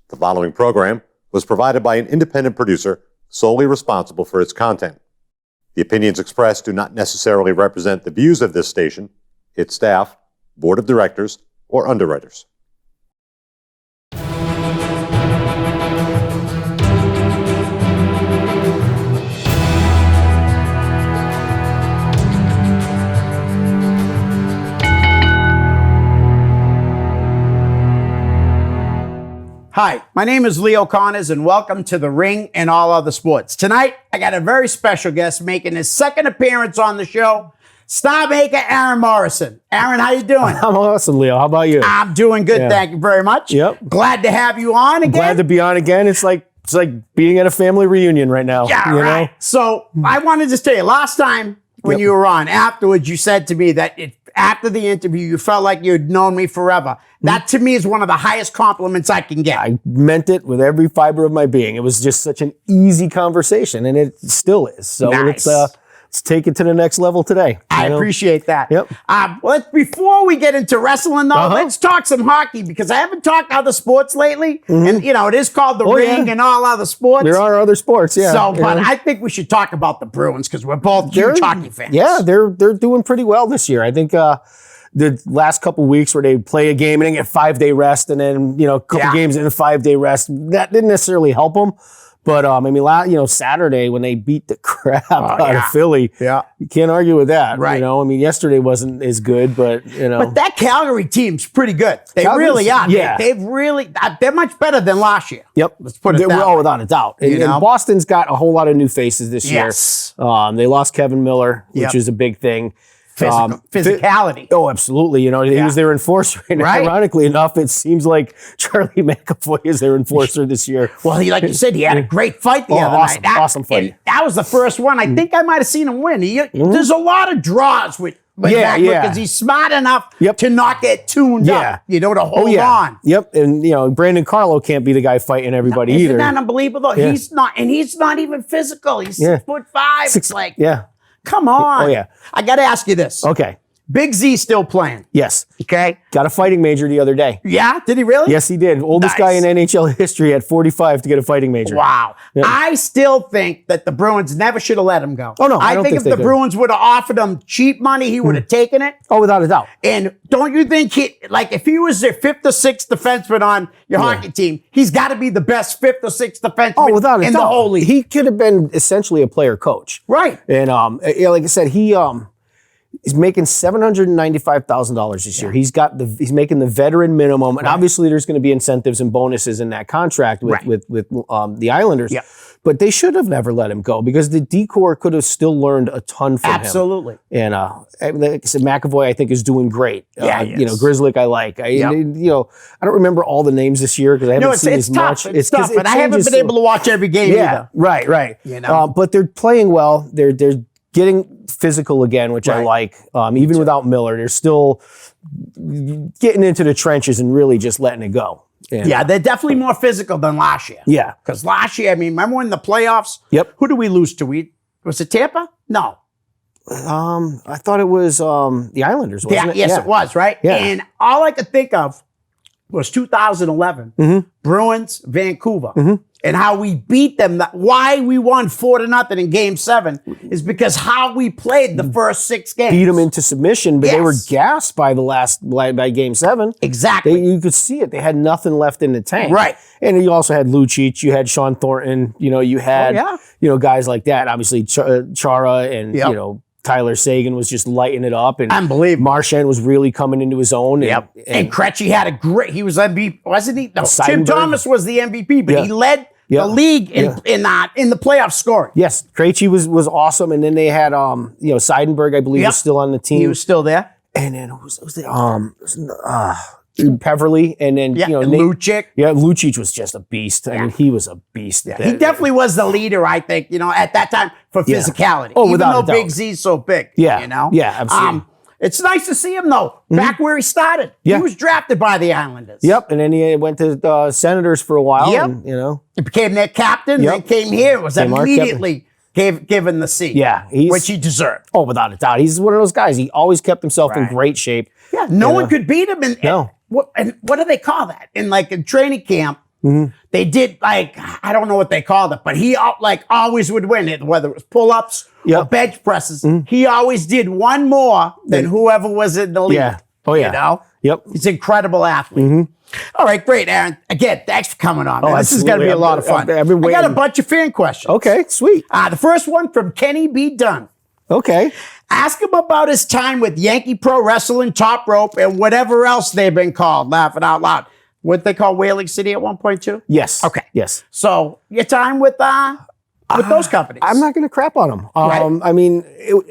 The following program was provided by an independent producer solely responsible for its content. The opinions expressed do not necessarily represent the views of this station, its staff, board of directors, or underwriters. Hi, my name is Leo Connors, and welcome to The Ring and All Other Sports. Tonight, I got a very special guest making his second appearance on the show, star maker Aaron Morrison. Aaron, how you doing? I'm awesome, Leo. How about you? I'm doing good, thank you very much. Yep. Glad to have you on again. Glad to be on again. It's like being at a family reunion right now. Yeah, you right. know? So I wanted to tell you, last time when you were on, afterwards, you said to me that after the interview, you felt like you had known me forever. That to me is one of the highest compliments I can get. I meant it with every fiber of my being. It was just such an easy conversation, and it still is. So nice. let's take it to the next level today. I appreciate that. Yep. Before we get into wrestling, though, let's talk some hockey, because I haven't talked other sports lately. And, it is called The Ring and All Other Sports. There are other sports, yeah. So, but I think we should talk about the Bruins, because we're both huge hockey fans. Yeah, they're doing pretty well this year. I think the last couple weeks where they play a game and then get 5-day rest, and then, a couple games and a 5-day rest, that didn't necessarily help them. But, Saturday when they beat the crap out of Philly, you can't argue with that. Right. Yesterday wasn't as good, but, But that Calgary team's pretty good. They really are. Yeah. They're much better than last year. Yep. Let's put it that way. Oh, without a doubt. And Boston's got a whole lot of new faces this year. They lost Kevin Miller, which is a big thing. Physicality. Oh, absolutely. He was their enforcer. And ironically enough, it seems like Charlie McAvoy is their enforcer this year. Well, like you said, he had a great fight the other night. Awesome fight. That was the first one. I think I might have seen him win. There's a lot of draws with because he's smart enough to not get tuned up, to hold on. Yep. And, Brandon Carlo can't be the guy fighting everybody either. Isn't that unbelievable? Yeah. He's not even physical. He's 6'5". It's like, come on. Oh, yeah. I got to ask you this. Okay. Big Z still playing. Yes. Okay. Got a fighting major the other day. Yeah? Did he really? Yes, he did. Oldest guy in NHL history at 45 to get a fighting major. Wow. Yep. I still think that the Bruins never should have let him go. Oh, no. I think if the Bruins would have offered him cheap money, he would have taken it. Oh, without a doubt. And don't you think if he was their 5th or 6th defenseman on your hockey team, he's got to be the best 5th or 6th defenseman in the whole league. He could have been essentially a player coach. Right. And like I said, he's making $795,000 this year. He's making the veteran minimum, and obviously there's going to be incentives and bonuses in that contract with the Islanders. Yeah. But they should have never let him go, because the D-Corps could have still learned a ton from him. Absolutely. And like I said, McAvoy I think is doing great. Grizzlick I like. I don't remember all the names this year because I haven't seen as much. It's tough, but I haven't been able to watch every game either. Right. But they're playing well. They're getting physical again, which I like. Even without Miller, they're still getting into the trenches and really just letting it go. And, they're definitely more physical than last year. Yeah. Because last year, remember in the playoffs? Yep. Who did we lose to? Was it Tampa? No. I thought it was the Islanders, wasn't it? Yes, it was, right? Yeah. And all I could think of was 2011, Bruins, Vancouver. And how we beat them. Why we won 4-0 in Game 7 is because how we played the first 6 games. Beat them into submission, but they were gassed by by Game 7. Exactly. You could see it. They had nothing left in the tank. Right. And you also had Lucic. You had Sean Thornton. You had guys like that. Obviously Chara and Tyler Sagan was just lighting it up, and unbelievable. Marchand was really coming into his own. And Krejci had he was MVP, wasn't he? No, Tim Thomas was the MVP, but he led the league in the playoff scoring. Yes, Krejci was awesome, and then they had Seidenberg, I believe, was still on the team. He was still there. And then who was the Peverly, and then Lucic. Lucic was just a beast. I mean, he was a beast. Yeah. He definitely was the leader, I think. At that time for physicality. Oh, even though without a Big doubt. Z's so big. Yeah, Yeah, absolutely. It's nice to see him though, back where he started. Yeah. He was drafted by the Islanders. Yep, and then he went to Senators for a while. Yep. And, he became their captain. Then came here. It was immediately given the seat. Yeah, which he deserved. Oh, without a doubt, he's one of those guys. He always kept himself in great shape. Yeah, no one could beat him. And No. what do they call that? In training camp, They did like, I don't know what they called it, but he like always would win it, whether it was pull-ups or bench presses. He always did one more than whoever was in the lead. Yeah. Oh, yeah. You know? Yep. He's an incredible athlete. All right, great, Aaron. Again, thanks for coming on. Man. This is going to be a lot of fun. I've been I got a waiting. bunch of fan questions. Okay, sweet. The first one from Kenny B. Dunn. Okay. Ask him about his time with Yankee Pro Wrestling, Top Rope, and whatever else they've been called, laughing out loud. What they call Whaling City at one point, too? Yes. Okay. Yes. So, your time with those companies. I'm not going to crap on them. Right. I mean,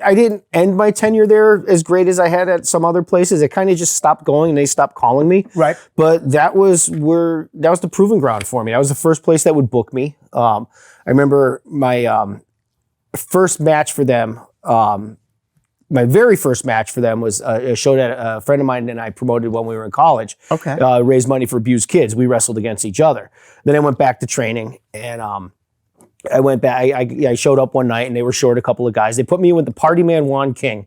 I didn't end my tenure there as great as I had at some other places. It kind of just stopped going and they stopped calling me. Right. But that was the proving ground for me. That was the first place that would book me. I remember my first match for them. My very first match for them was a show that a friend of mine and I promoted when we were in college. Okay. Raised money for abused kids. We wrestled against each other. Then I went back to training and I went back. I showed up one night and they were short a couple of guys. They put me in with the party man Juan King.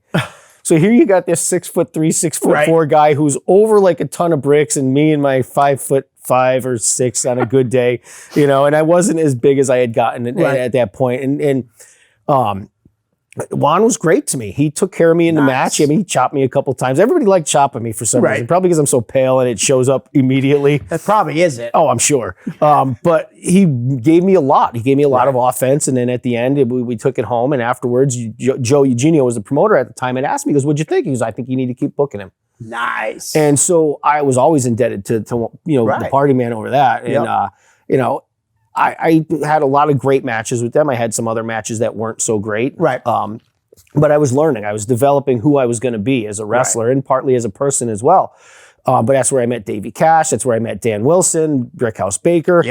So here you got this 6'3", 6'4" guy who's over like a ton of bricks, and me and my 5'5" or 6" on a good day, you know. And I wasn't as big as I had gotten at that point. And Juan was great to me. He took care of me in the match. I mean, he chopped me a couple times. Everybody liked chopping me for some reason. Probably because I'm so pale and it shows up immediately. That probably is it. Oh, I'm sure. But he gave me a lot. He gave me a lot of offense. And then at the end, we took it home. And afterwards, Joe Eugenio was the promoter at the time and asked me, he goes, "What'd you think?" He goes, "I think you need to keep booking him." Nice. And so I was always indebted to the party man over that. And, I had a lot of great matches with them. I had some other matches that weren't so great. Right. But I was learning. I was developing who I was going to be as a wrestler and partly as a person as well. But that's where I met Davey Cash. That's where I met Dan Wilson, Brickhouse Baker,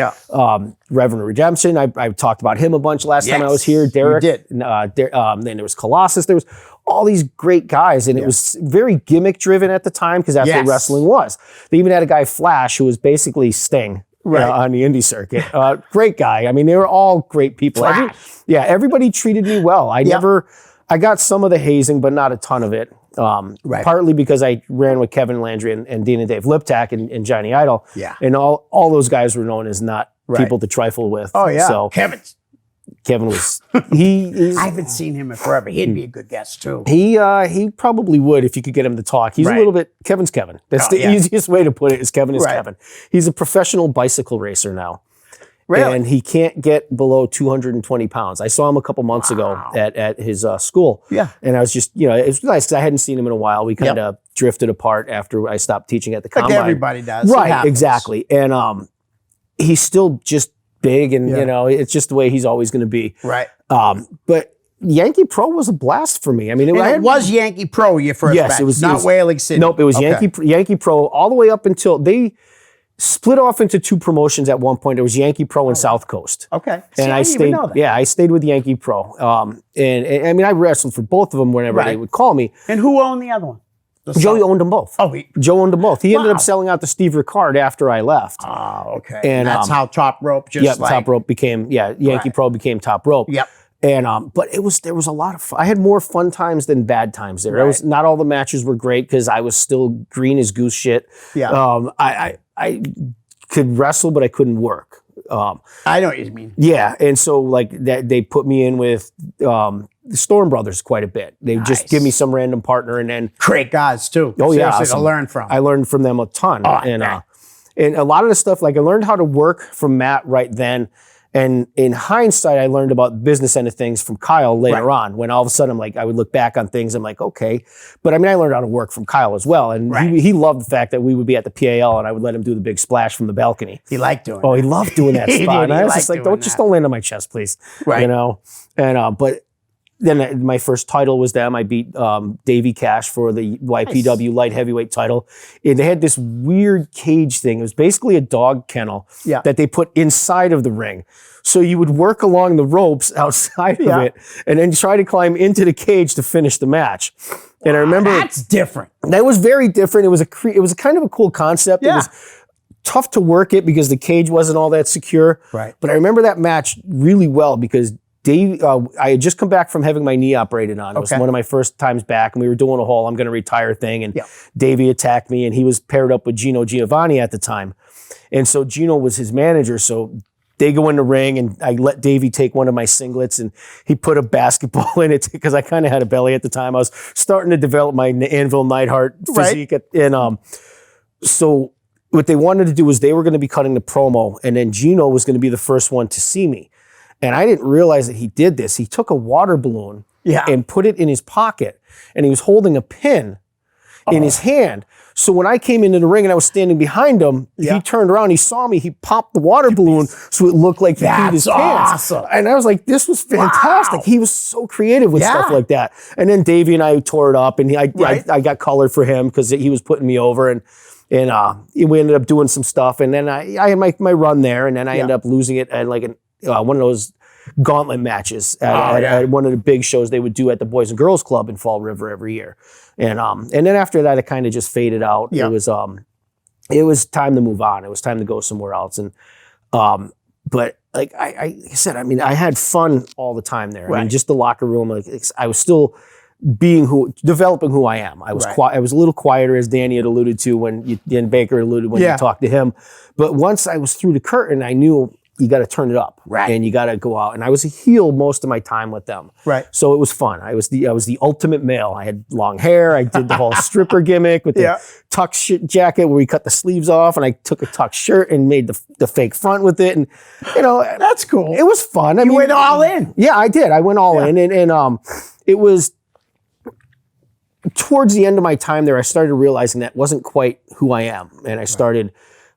Reverend Redemption. I talked about him a bunch last time I was here. Derek. You did. Then there was Colossus. There was all these great guys. And it was very gimmick driven at the time because that's what wrestling was. They even had a guy, Flash, who was basically Sting. On the indie circuit. Great guy. I mean, they were all great people. Everybody treated me well. I got some of the hazing, but not a ton of it. Partly because I ran with Kevin Landry and Dean and Dave Liptak and Johnny Idol. Yeah. And all those guys were known as not people to trifle with. Oh, yeah. So Kevin was, I haven't seen him in forever. He'd be a good guest too. He probably would if you could get him to talk. He's a little bit, Kevin's Kevin. That's the easiest way to put it is Kevin is Kevin. He's a professional bicycle racer now. Really? And he can't get below 220 pounds. I saw him a couple months ago at his school. Yeah. And I was just, it was nice because I hadn't seen him in a while. We kind of drifted apart after I stopped teaching at the Combine. Like everybody does. Right, exactly. And he's still just big and, it's just the way he's always going to be. Right. But Yankee Pro was a blast for me. I mean, it was Yankee Pro your first match, it was not Whaling City. Nope, it was Yankee Pro all the way up until they split off into two promotions at one point. It was Yankee Pro and South Coast. Okay. And I stayed. Yeah, I stayed with Yankee Pro. And I mean, I wrestled for both of them whenever they would call me. And who owned the other one? Joey owned them both. Oh, Joe owned them both. He ended up selling out to Steve Ricard after I left. Oh, okay. And that's how Top Rope Top Rope became, Yankee Pro became Top Rope. Yep. And but there was a lot of fun. I had more fun times than bad times there. It was not all the matches were great because I was still green as goose shit. Yeah. I could wrestle, but I couldn't work. I know what you mean. Yeah, and so like that, they put me in with the Storm Brothers quite a bit. They just give me some random partner, and then great guys too. Oh yeah, to learn from. I learned from them a ton, and a lot of the stuff. Like I learned how to work from Matt right then. And in hindsight, I learned about the business end of things from Kyle later on, when all of a sudden I would look back on things, I'm like, okay. But I mean, I learned how to work from Kyle as well. And he loved the fact that we would be at the PAL and I would let him do the big splash from the balcony. He liked doing he loved doing that spot. And I was just like, don't land on my chest, please. Right. And, but then my first title was them. I beat Davey Cash for the YPW light heavyweight title. And they had this weird cage thing. It was basically a dog kennel that they put inside of the ring. So you would work along the ropes outside of it and then try to climb into the cage to finish the match. And I remember that's different. That was very different. It was a kind of a cool concept. It was tough to work it because the cage wasn't all that secure. Right. But I remember that match really well because I had just come back from having my knee operated on. It was one of my first times back, and we were doing a whole I'm going to retire thing, and Davey attacked me, and he was paired up with Gino Giovanni at the time. And so Gino was his manager. So they go in the ring, and I let Davey take one of my singlets, and he put a basketball in it because I kind of had a belly at the time. I was starting to develop my Anvil Neidhart physique. And so what they wanted to do was they were going to be cutting the promo, and then Gino was going to be the first one to see me. And I didn't realize that he did this. He took a water balloon and put it in his pocket, and he was holding a pin in his hand. So when I came into the ring and I was standing behind him, he turned around, he saw me, he popped the water balloon so it looked like he peed his pants. Awesome. And I was like, this was fantastic. Wow. He was so creative with stuff like that. And then Davey and I tore it up, and I got colored for him because he was putting me over, and we ended up doing some stuff. And then I had my run there, and then I ended up losing it at like one of those gauntlet matches at one of the big shows they would do at the Boys and Girls Club in Fall River every year. And then after that, it kind of just faded out. It was time to move on. It was time to go somewhere else. And but like I said, I mean, I had fun all the time there. I mean, just the locker room. Like I was still developing who I am. I was I was a little quieter, as Danny had alluded to when Dan Baker alluded when you talked to him. But once I was through the curtain, I knew you got to turn it up, and you got to go out. And I was a heel most of my time with them, so it was fun. I was the ultimate male. I had long hair. I did the whole stripper gimmick with the tuck jacket where we cut the sleeves off, and I took a tuck shirt and made the fake front with it. And that's cool. It was fun. You went all in. Yeah, I did. I went all in, and it was towards the end of my time there. I started realizing that wasn't quite who I am, and I started.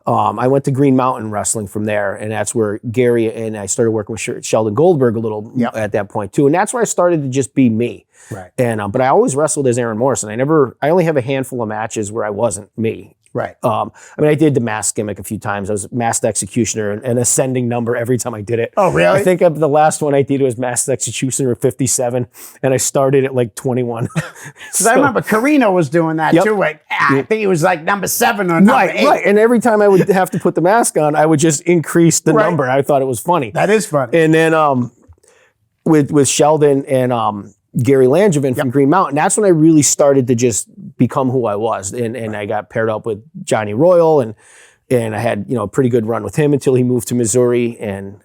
I went to Green Mountain Wrestling from there, and that's where Gary and I started working with Sheldon Goldberg a little at that point too, and that's where I started to just be me. And but I always wrestled as Aaron Morrison. I only have a handful of matches where I wasn't me. I mean, I did the mask gimmick a few times. I was masked executioner and ascending number every time I did it. Oh, really? I think the last one I did was masked executioner 57, and I started at like 21. Because I remember Carino was doing that too. Like, I think it was like number 7 or number 8. Right. And every time I would have to put the mask on, I would just increase the number. I thought it was funny. That is funny. And then with Sheldon and Gary Langevin from Green Mountain, that's when I really started to just become who I was. And I got paired up with Johnny Royal, and I had a pretty good run with him until he moved to Missouri. And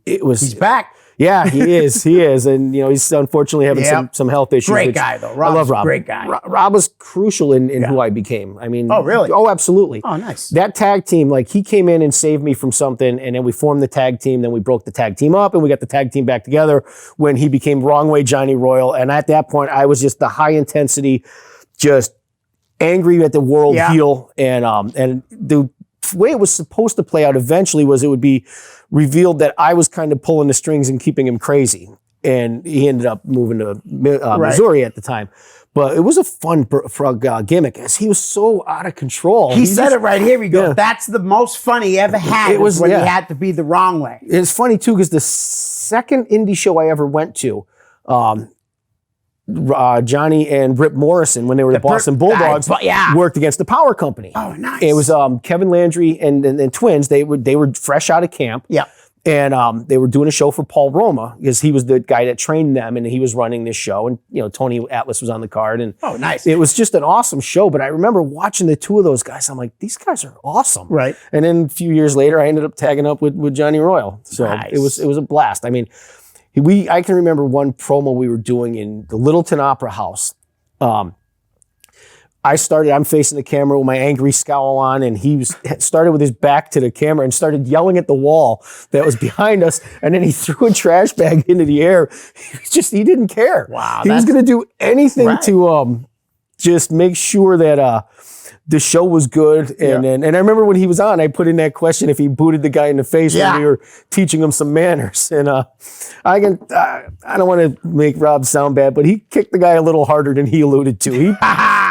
it was he's back. Yeah, he is. He is. And he's unfortunately having some health issues. Great guy though. I love Rob. Great guy. Rob was crucial in who I became. I mean, oh really? Oh, absolutely. Oh, nice. That tag team, like he came in and saved me from something, and then we formed the tag team. Then we broke the tag team up, and we got the tag team back together when he became Wrong Way Johnny Royal. And at that point, I was just the high intensity, just angry at the world heel, and the way it was supposed to play out eventually was it would be revealed that I was kind of pulling the strings and keeping him crazy. And he ended up moving to Missouri at the time. But it was a fun gimmick as he was so out of control. He said it right here. He goes, that's the most fun he ever had when he had to be the wrong way. It's funny too, because the second indie show I ever went to, Johnny and Rip Morrison, when they were the Boston Bulldogs, worked against the Power Company. Oh, nice. It was Kevin Landry and twins. They were fresh out of camp. Yeah. And they were doing a show for Paul Roma because he was the guy that trained them, and he was running this show. And Tony Atlas was on the card. And oh, nice. It was just an awesome show. But I remember watching the two of those guys. I'm like, these guys are awesome. Right. And then a few years later, I ended up tagging up with Johnny Royal. So it was a blast. I mean, I can remember one promo we were doing in the Littleton Opera House. I'm facing the camera with my angry scowl on, and he started with his back to the camera and started yelling at the wall that was behind us. And then he threw a trash bag into the air. He didn't care. Wow. He was going to do anything to just make sure that the show was good. And I remember when he was on, I put in that question if he booted the guy in the face when we were teaching him some manners. And I don't want to make Rob sound bad, but he kicked the guy a little harder than he alluded to.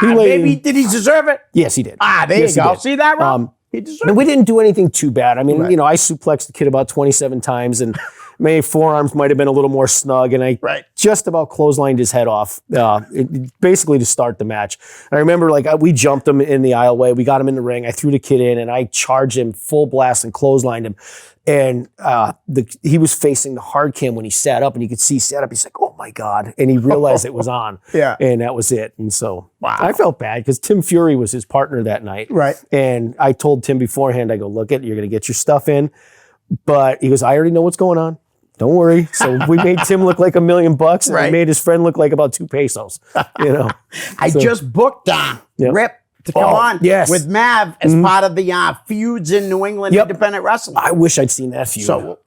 Maybe did he deserve it? Yes, he did. There you go. See that, Rob? And we didn't do anything too bad. I mean, I suplexed the kid about 27 times, and maybe forearms might have been a little more snug, and I just about clotheslined his head off, basically to start the match. And I remember we jumped him in the aisleway, we got him in the ring, I threw the kid in, and I charged him full blast and clotheslined him. And he was facing the hard cam when he sat up, and you could see he sat up. He's like, "Oh my God!" And he realized it was on. Yeah, and that was it. And so I felt bad because Tim Fury was his partner that night. Right. And I told Tim beforehand, I go, "Look, you're going to get your stuff in," but he goes, "I already know what's going on. Don't worry." So we made Tim look like $1 million, and I made his friend look like about 2 pesos. I just booked Rip to come on with Mav as part of the feuds in New England independent wrestling. I wish I'd seen that feud. So,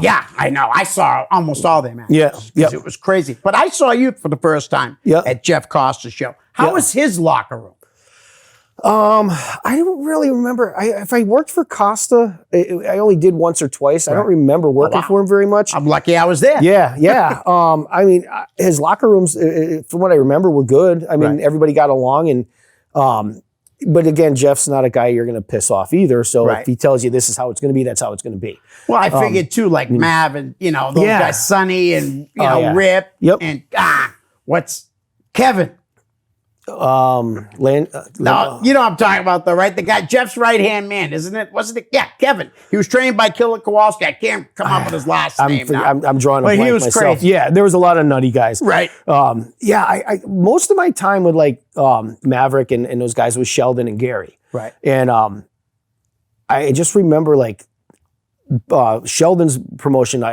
yeah, I know. I saw almost all their matches. Yeah. It was crazy. But I saw you for the first time at Jeff Costa's show. How was his locker room? I don't really remember. If I worked for Costa, I only did once or twice. I don't remember working for him very much. I'm lucky I was there. Yeah. I mean, his locker rooms, from what I remember, were good. I mean, everybody got along, and but again, Jeff's not a guy you're going to piss off either. So if he tells you this is how it's going to be, that's how it's going to be. Well, I figured too, like Mav and those guys, Sonny and Rip and what's Kevin. No, you know what I'm talking about though, right? The guy, Jeff's right-hand man, isn't it? Wasn't it? Yeah, Kevin. He was trained by Killer Kowalski. I can't come up with his last name now. I'm drawing a blank he was myself. Crazy. Yeah, there was a lot of nutty guys. Right. I most of my time with Maverick and those guys was Sheldon and Gary. Right. And I just remember Sheldon's promotion.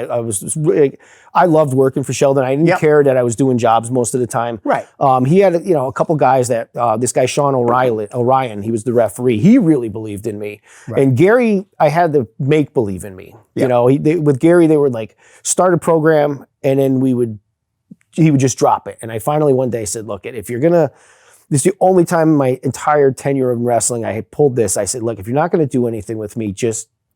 I loved working for Sheldon. I didn't care that I was doing jobs most of the time. Right. He had a couple guys that this guy Sean Orion. He was the referee. He really believed in me. Right. And Gary, I had to make believe in me. Yep. With Gary, they would start a program, and then he would just drop it. And I finally one day said, "Look, if you're gonna." This is the only time in my entire tenure in wrestling I had pulled this. I said, "Look, if you're not going to do anything with me,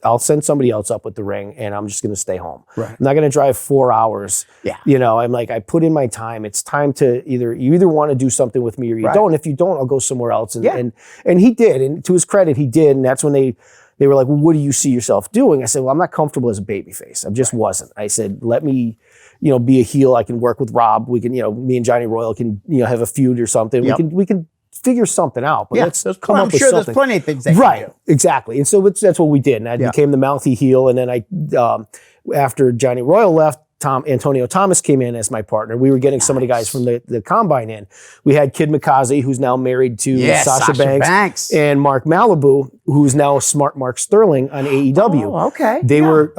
I'll send somebody else up with the ring, and I'm just going to stay home. Right. I'm not going to drive 4 hours. Yeah. I'm I put in my time. It's time to you either want to do something with me or you don't. If you don't, I'll go somewhere else." And he did. And to his credit, he did. And that's when they were like, "Well, what do you see yourself doing?" I said, "Well, I'm not comfortable as a babyface. I just wasn't." I said, "Let me, be a heel. I can work with Rob. We can, me and Johnny Royal can, have a feud or something. Yep. We can figure something out, but let's come up with something." There's plenty of things they can do. Exactly. And so that's what we did. And I became the mouthy heel. And then after Johnny Royal left, Antonio Thomas came in as my partner. We were getting some of the guys from the Combine in. We had Kid Mikaze, who's now married to Sasha Banks, and Mark Malibu, who's now Smart Mark Sterling on AEW. Oh, okay. They were...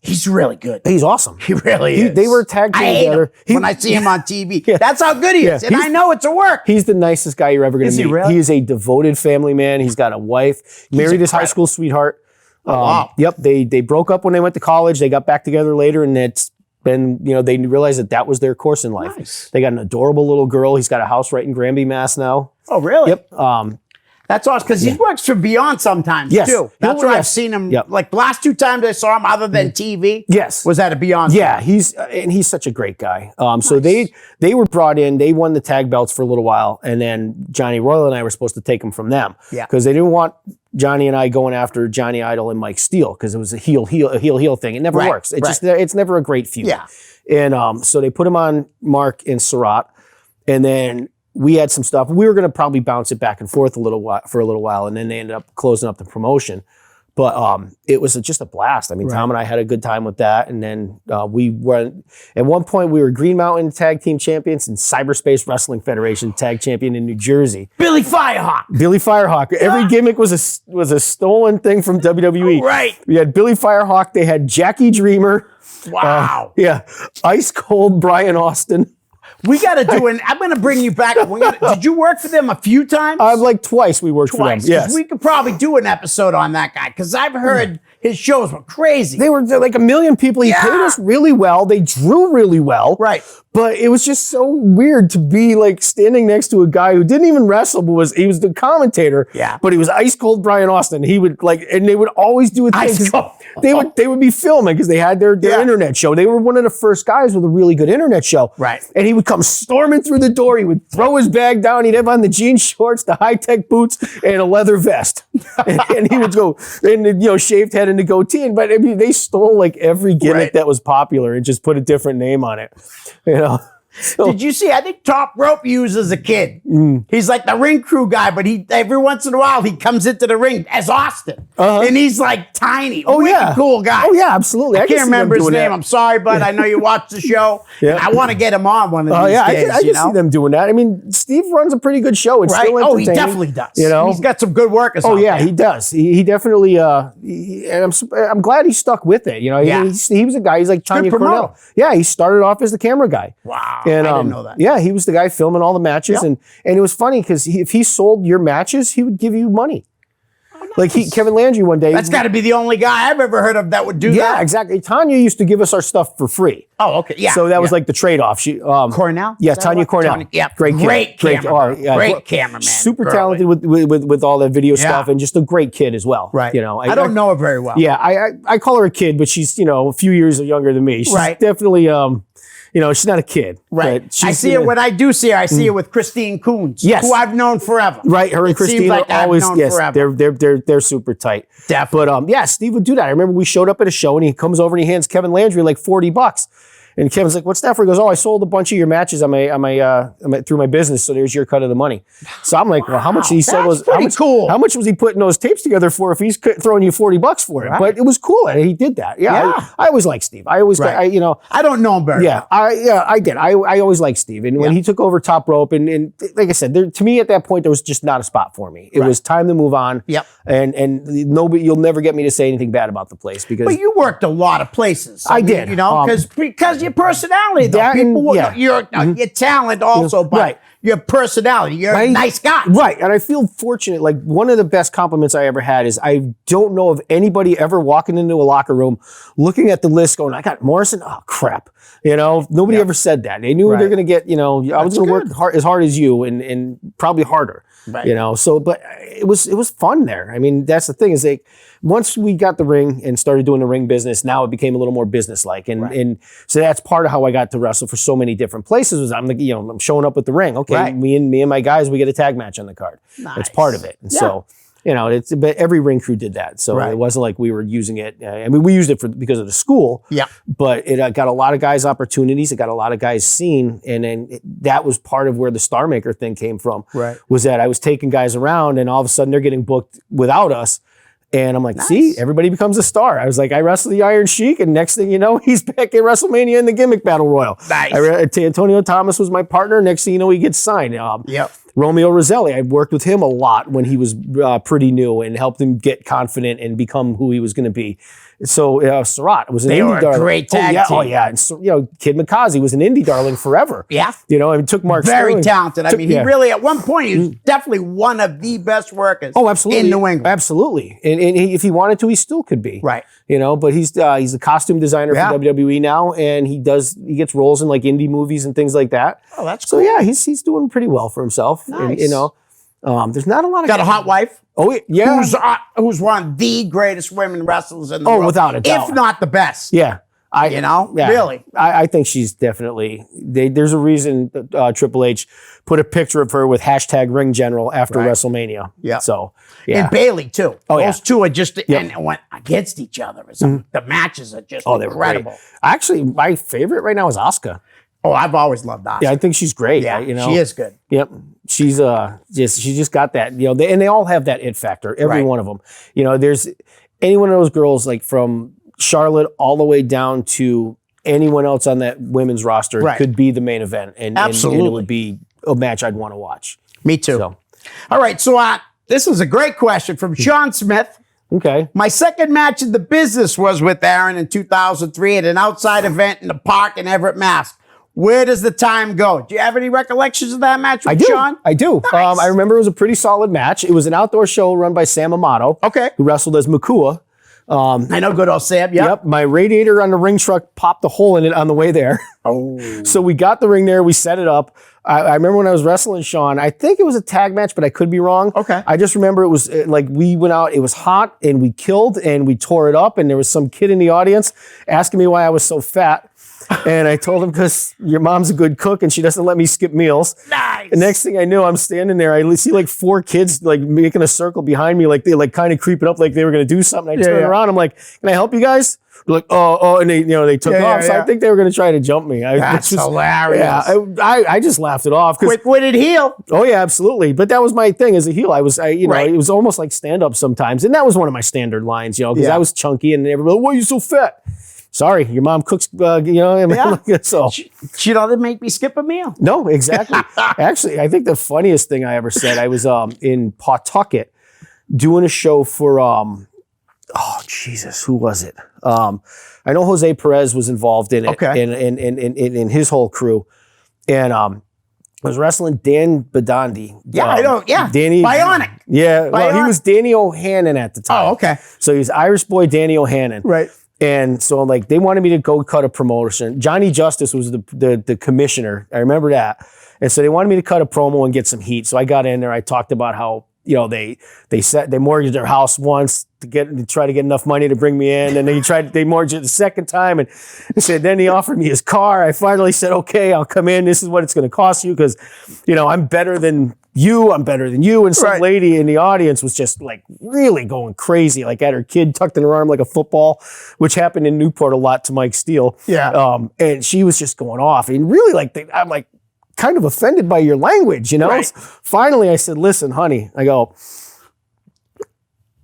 he's really good. He's awesome. He really is. They were tag team together. When I see him on TV. That's how good he is. And I know it's a work. He's the nicest guy you're ever going to meet. He really? He is a devoted family man. He's got a wife. Married his high school sweetheart. Wow. Yep. They broke up when they went to college. They got back together later, and it's been, they realized that was their course in life. Nice. They got an adorable little girl. He's got a house right in Granby, Mass now. Oh, really? Yep. That's awesome, because he works for Beyond sometimes, too. That's where I've seen him. Yep. Like, the last 2 times I saw him, other than TV, was at a Beyond. Yeah, he's such a great guy. So they were brought in. They won the tag belts for a little while, and then Johnny Royal and I were supposed to take them from them. Yeah. Because they didn't want Johnny and I going after Johnny Idol and Mike Steele, because it was a heel thing. It never works. It's never a great feud. Yeah. And so they put him on Mark and Surratt, and then we had some stuff. We were going to probably bounce it back and forth for a little while, and then they ended up closing up the promotion. But it was just a blast. I mean, Tom and I had a good time with that. And then we went, at one point, we were Green Mountain Tag Team Champions and Cyberspace Wrestling Federation Tag Champion in New Jersey. Billy Firehawk. Every gimmick was a stolen thing from WWE. Right. We had Billy Firehawk. They had Jackie Dreamer. Wow. Ice Cold Brian Austin. We got to do I'm going to bring you back. Did you work for them a few times? Twice we worked for them. Yes. We could probably do an episode on that guy, because I've heard his shows were crazy. They're like 1 million people. He paid us really well. They drew really well. Right. But it was just so weird to be standing next to a guy who didn't even wrestle, but he was the commentator. Yeah. But he was Ice Cold Brian Austin. He would and they would always do a thing. They would be filming because they had their internet show. They were one of the first guys with a really good internet show. Right. And he would come storming through the door. He would throw his bag down. He'd have on the jean shorts, the high-tech boots, and a leather vest. and he would go, and shaved head head and the goatee. But I mean, they stole like every gimmick that was popular and just put a different name on it. You know. So, Did you see? I think Top Rope used as a kid. He's like the ring crew guy, but he every once in a while he comes into the ring as Austin, and he's like tiny. Oh wicked yeah, cool guy. Oh yeah, absolutely. I can't remember his name. That. I'm sorry, bud. I know you watch the show. Yeah. And I want to get him on one of these Oh yeah, days. I can see them doing that. I mean, Steve runs a pretty good show. It's Right? still Oh, he entertaining. definitely does. You know, he's got some good workers. Oh out yeah, there. he does. He definitely. And I'm glad he stuck with it. You know, Yeah. he was a guy. He's like Tanya promoter. Cornell. Yeah, he started off as the camera guy. Wow, And, I didn't know that. Yeah, he was the guy filming all the matches, and it was funny because if he sold your matches, he would give you money. Like Kevin Landry one day. That's got to be the only guy I've ever heard of that would do that. Yeah, exactly. Tanya used to give us our stuff for free. Oh, okay. Yeah. So that was like the trade-off. She Cornell? Yeah, Is that Tanya what? Cornell. Tanya- yeah, great great kid. cameraman. Yeah, Great cameraman. Super Girly. talented with all the video stuff, and just a great kid as well. Right. You know, I don't know her very well. Yeah, I call her a kid, but she's a few years younger than me. She's Right. definitely she's not a kid. Right. But she's, I see her when I do see her. I see her with Christine Coons, Yes. who I've known forever. Right, her and It seems Christine like are I've always known forever. they're super tight. Definitely. But Steve would do that. I remember we showed up at a show and he comes over and he hands Kevin Landry like $40. And Kevin's like, "What's that for?" He goes, "Oh, I sold a bunch of your matches through my business, so there's your cut of the money." So I'm like, "Well, how much did he sell That's those? pretty cool. How much was he putting those tapes together for if he's throwing you $40 for it?" Right. But it was cool, and he did that. Yeah. I always liked Steve. I always, Right. I I don't know him very well. I did. I always liked Steve. And when he took over Top Rope, and like I said, to me at that point, there was just not a spot for me. It was time to move on. Yep. And nobody, you'll never get me to say anything bad about the place because But you worked a lot of places. I did. You know, because your personality, though. that People, and- yeah. your talent also, but Right. your personality. You're a nice guy. Right. And I feel fortunate. Like one of the best compliments I ever had is I don't know of anybody ever walking into a locker room, looking at the list going, "I got Morrison? Oh, crap." Nobody ever said that. They knew Right. they're going to get, I was going to work as hard as you and probably harder. Right. So, but it was fun there. I mean, that's the thing is like, once we got the ring and started doing the ring business, now it became a little more business-like. And so that's part of how I got to wrestle for so many different places was I'm showing up with the ring. Okay. Right. Me and my guys, we get a tag match on the card. That's Nice. part of it. And so, but every ring crew did that. So Right. it wasn't like we were using it. We used it because of the school. Yeah. But it got a lot of guys opportunities. It got a lot of guys seen. And then that was part of where the Star Maker thing came from. Right. Was that I was taking guys around and all of a sudden they're getting booked without us. And I'm like, see, everybody becomes a star. I was like, I wrestled the Iron Sheik, and next thing you know, he's back at WrestleMania in the Gimmick Battle Royal. Nice. Antonio Thomas was my partner. Next thing you know, he gets signed. Yep. Romeo Roselli, I worked with him a lot when he was pretty new and helped him get confident and become who he was going to be. So Surratt was an They indie were a darling. great tag Oh team. yeah. And so, Kid McCausey was an indie darling forever. Yeah. It took Mark Very Sterling. talented. I mean, he yeah. really, at one point, he was definitely one of the best workers Oh, absolutely. in New England. Absolutely. And if he wanted to, he still could be. Right. But he's a costume designer Yeah. for WWE now, and he gets roles in like indie movies and things like that. Oh, that's So cool. yeah, he's doing pretty well for himself. Nice. And, there's not a lot of Got a hot wife? Oh yeah. Who's one of the greatest women wrestlers in the world. without a doubt. If not the best. Yeah. Really. I think she's definitely, there's a reason Triple H put a picture of her with hashtag Ring General after Right. WrestleMania. Yeah. So, yeah. And Bailey, too. Oh, yeah. Those two are just, and went against each other. The matches are just They were great. incredible. Actually, my favorite right now is Asuka. Oh, I've always loved Asuka. Yeah, I think she's great. Yeah, she is good. Yep. She's she just got that, and they all have that it factor, every Right. one of them. There's any one of those girls like from Charlotte all the way down to anyone else on that women's roster Right. could be the main event and Absolutely. it would be a match I'd want to watch. Me too. So, All right, so this is a great question from Sean Smith. okay. My second match in the business was with Aaron in 2003 at an outside event in the park in Everett, Mass. Where does the time go? Do you have any recollections of that match with I do. Sean? I do. Nice. I remember it was a pretty solid match. It was an outdoor show run by Sam Amato, Okay. who wrestled as Makua. I know good old Sam. Yep. Yep. My radiator on the ring truck popped a hole in it on the way there. Oh. So we got the ring there. We set it up. I remember when I was wrestling Sean, I think it was a tag match, but I could be wrong. Okay. I just remember it was like we went out, it was hot and we killed and we tore it up and there was some kid in the audience asking me why I was so fat. And I told him, because your mom's a good cook and she doesn't let me skip meals. Nice. The next thing I knew, I'm standing there. I see like 4 kids like making a circle behind me, like they like kind of creeping up like they were going to do something. I turn around. I'm like, can I help you guys? They're like, oh, and they took off. So I think they were going to try to jump me. That's hilarious. Yeah, I just laughed it off. Quick-witted heel. Oh yeah, absolutely. But that was my thing as a heel. It was almost like stand up sometimes, and that was one of my standard lines, because I was chunky, and everybody, why are you so fat? Sorry, your mom cooks, so. She doesn't make me skip a meal. No, exactly. Actually, I think the funniest thing I ever said, I was in Pawtucket doing a show for, who was it? I know Jose Perez was involved in it, okay, in his whole crew. And I was wrestling Dan Badandi. Yeah, I know, Danny. Bionic. Yeah, well, he was Danny O'Hannon at the time. Oh, okay. So he was Irish boy Danny O'Hannon. Right. And so like they wanted me to go cut a promotion. Johnny Justice was the commissioner. I remember that. And so they wanted me to cut a promo and get some heat. So I got in there. I talked about how, they mortgaged their house once to try to get enough money to bring me in. And then they mortgaged it the second time. And then he offered me his car. I finally said, okay, I'll come in. This is what it's going to cost you. Cause I'm better than you. I'm better than you. And some lady in the audience was just like really going crazy. Like had her kid tucked in her arm like a football, which happened in Newport a lot to Mike Steele. Yeah. And she was just going off. And really I'm like, kind of offended by your language, Right. Finally, I said, listen, honey, I go,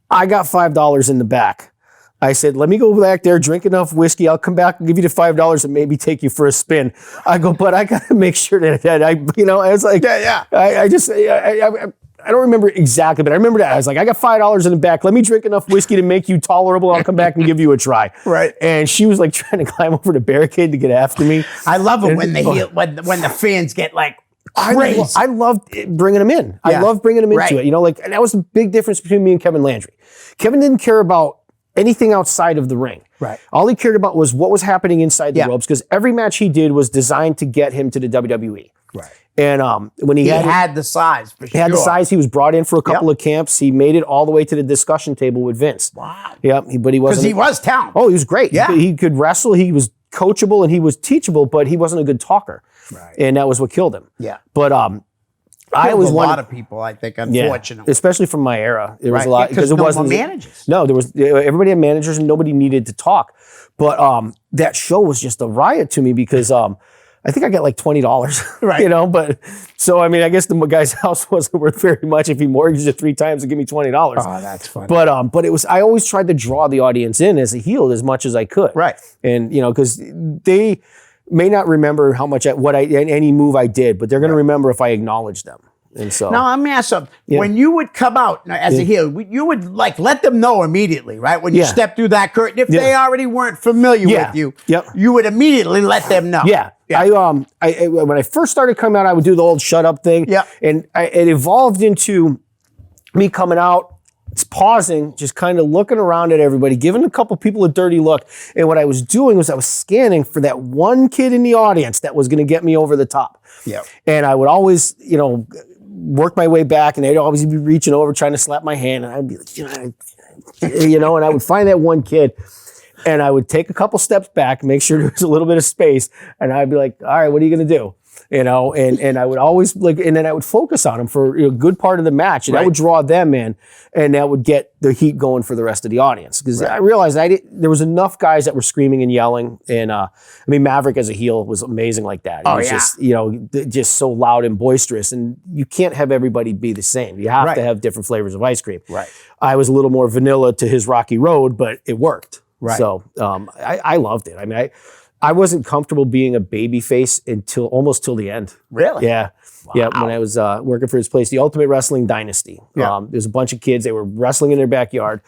I got $5 in the back. I said, let me go back there, drink enough whiskey. I'll come back and give you the $5 and maybe take you for a spin. I go, but I got to make sure that I was like, I don't remember exactly, but I remember that. I was like, I got $5 in the back. Let me drink enough whiskey to make you tolerable. I'll come back and give you a try. Right. And she was like trying to climb over the barricade to get after me. I love it when the fans get like crazy. I loved bringing them in. I love bringing them into it. And that was the big difference between me and Kevin Landry. Kevin didn't care about anything outside of the ring. Right. All he cared about was what was happening inside the ropes, because every match he did was designed to get him to the WWE. Right. And when he had the size, for sure. He had the size. He was brought in for a couple of camps. He made it all the way to the discussion table with Vince. Wow. Yep. But he wasn't. Because he was talented. Oh, he was great. Yeah. He could wrestle. He was coachable and he was teachable, but he wasn't a good talker. Right. And that was what killed him. Yeah. But I was a one lot of people, I think, unfortunately. Especially from my era. There was a lot because it wasn't managers. No, there was everybody had managers and nobody needed to talk. But that show was just a riot to me because I think I got like $20, right? But so I mean, I guess the guy's house wasn't worth very much if he mortgaged it 3 times to give me $20. Oh, that's funny. But it was. I always tried to draw the audience in as a heel as much as I could, right? And because they may not remember how much any move I did, but they're going to remember if I acknowledge them. And so now I'm asking something. When you would come out as a heel, you would like let them know immediately, right? When you step through that curtain, if they already weren't familiar with you, you would immediately let them know. Yeah. I when I first started coming out, I would do the old shut up thing. Yeah. And it evolved into me coming out, pausing, just kind of looking around at everybody, giving a couple people a dirty look. And what I was doing was I was scanning for that one kid in the audience that was going to get me over the top. Yeah. And I would always, work my way back, and they'd always be reaching over trying to slap my hand, and I'd be like, and I would find that one kid, and I would take a couple steps back, make sure there was a little bit of space, and I'd be like, all right, what are you going to do? And I would always and then I would focus on them for a good part of the match, and that would draw them in, and that would get the heat going for the rest of the audience. Because I realized there was enough guys that were screaming and yelling, and Maverick as a heel was amazing like that. He was just just so loud and boisterous, and you can't have everybody be the same. You have to have different flavors of ice cream. Right. I was a little more vanilla to his Rocky Road, but it worked. Right. So I loved it. I mean, I wasn't comfortable being a baby face until almost till the end. Really? Yeah. Wow. Yeah. When I was working for his place, the Ultimate Wrestling Dynasty. Yeah. There's a bunch of kids. They were wrestling in their backyard.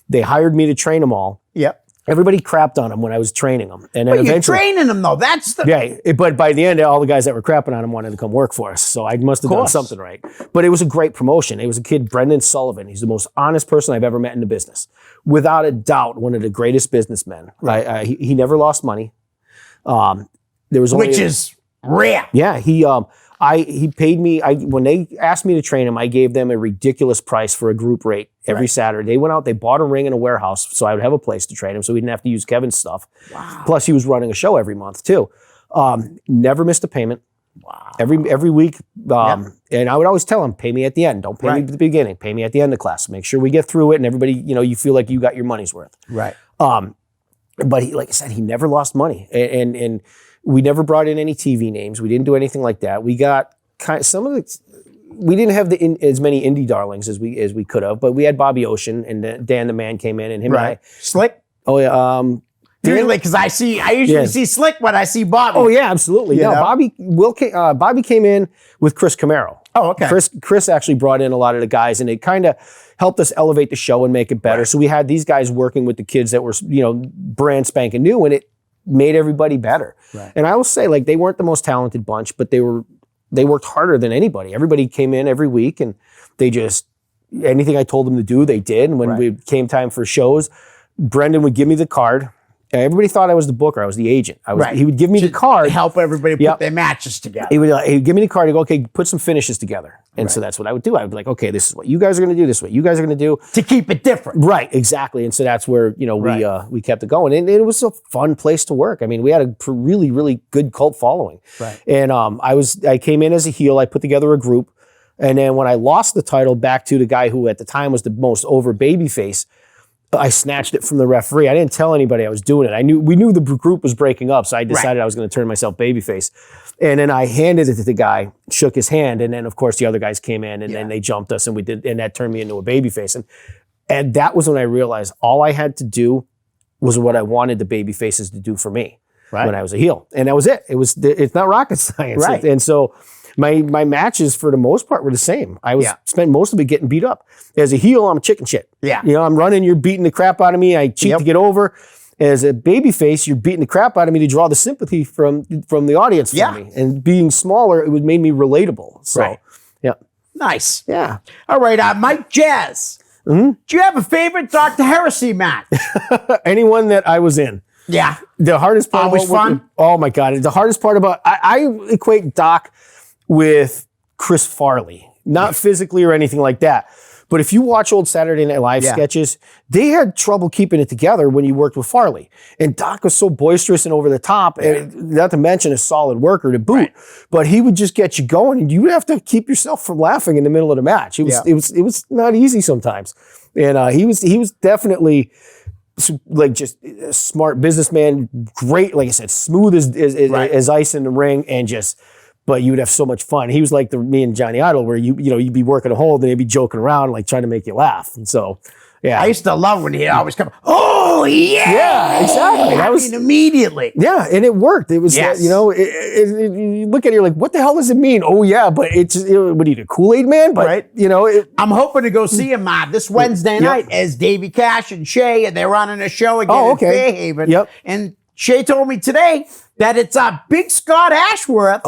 They hired me to train them all. Yep. Everybody crapped on him when I was training them. And then you're training them though. That's the... Yeah. But by the end, all the guys that were crapping on him wanted to come work for us. So I must have done something right. But it was a great promotion. It was a kid, Brendan Sullivan. He's the most honest person I've ever met in the business. Without a doubt, one of the greatest businessmen. Right. He never lost money. There was only, which is rare. Yeah, He paid me. When they asked me to train him, I gave them a ridiculous price for a group rate every Saturday. They went out, they bought a ring in a warehouse, so I would have a place to train him, so we didn't have to use Kevin's stuff. Wow. Plus, he was running a show every month too. Never missed a payment. Wow. Every week, and I would always tell him, pay me at the end. Don't pay me at the beginning. Pay me at the end of class. Make sure we get through it, and everybody, you feel like you got your money's worth. Right. But he, like I said, he never lost money, and we never brought in any TV names. We didn't do anything like that. We got we didn't have as many indie darlings as we could have, but we had Bobby Ocean and Dan the Man came in, and him and I. Slick. Oh yeah. Usually, because I usually see Slick when I see Bobby. Oh yeah, absolutely. No, Bobby came in with Chris Camaro. Oh, okay. Chris actually brought in a lot of the guys, and it kind of helped us elevate the show and make it better. So we had these guys working with the kids that were, brand spanking new, and it made everybody better. Right. And I will say, like, they weren't the most talented bunch, but they worked harder than anybody. Everybody came in every week, and they just, anything I told them to do, they did. And when it came time for shows, Brendan would give me the card. Everybody thought I was the booker. I was the agent. He would give me the card. Help everybody put their matches together. He'd give me the card. He'd go, okay, put some finishes together. And so that's what I would do. I would be like, okay, this is what you guys are going to do. This is what you guys are going to do. To keep it different. Right, exactly. And so that's where, we kept it going. And it was a fun place to work. I mean, we had a really, really good cult following. Right. And I came in as a heel. I put together a group. And then when I lost the title back to the guy who at the time was the most over babyface, I snatched it from the referee. I didn't tell anybody I was doing it. We knew the group was breaking up, so I decided I was going to turn myself babyface. And then I handed it to the guy, shook his hand, and then of course the other guys came in, and then they jumped us, and and that turned me into a babyface. And that was when I realized all I had to do was what I wanted the babyfaces to do for me when I was a heel, and that was it. It's not rocket science, right? And so. My matches, for the most part, were the same. I spent most of it getting beat up. As a heel, I'm a chicken shit. Yeah. I'm running, you're beating the crap out of me. I cheat to get over. As a babyface, you're beating the crap out of me to draw the sympathy from the audience for me. And being smaller, it made me relatable. So, Nice. Yeah. All right, Mike Jazz. Do you have a favorite Dr. Heresy match? Anyone that I was in. Yeah. The hardest part. Always fun? Oh my God. The hardest part about, I equate Doc with Chris Farley, not physically or anything like that. But if you watch old Saturday Night Live sketches, they had trouble keeping it together when you worked with Farley. And Doc was so boisterous and over the top, and not to mention a solid worker to boot. Right. But he would just get you going, and you would have to keep yourself from laughing in the middle of the match. It was not easy sometimes. And he was definitely like just a smart businessman, great, like I said, smooth as ice in the ring, and just. But you would have so much fun. He was like me and Johnny Idol, where you'd be working a hold and they'd be joking around, like trying to make you laugh. And so, yeah. I used to love when he'd always come, oh, yeah. Yeah, exactly. That was immediately. Yeah, and it worked. It was, you look at it, you're like, what the hell does it mean? Oh, yeah, but it's, what are you, a Kool-Aid man? But, I'm hoping to go see him this Wednesday night as Davey Cash and Shay, and they're running a show again in Fairhaven. Yep. And Shay told me today that it's Big Scott Ashworth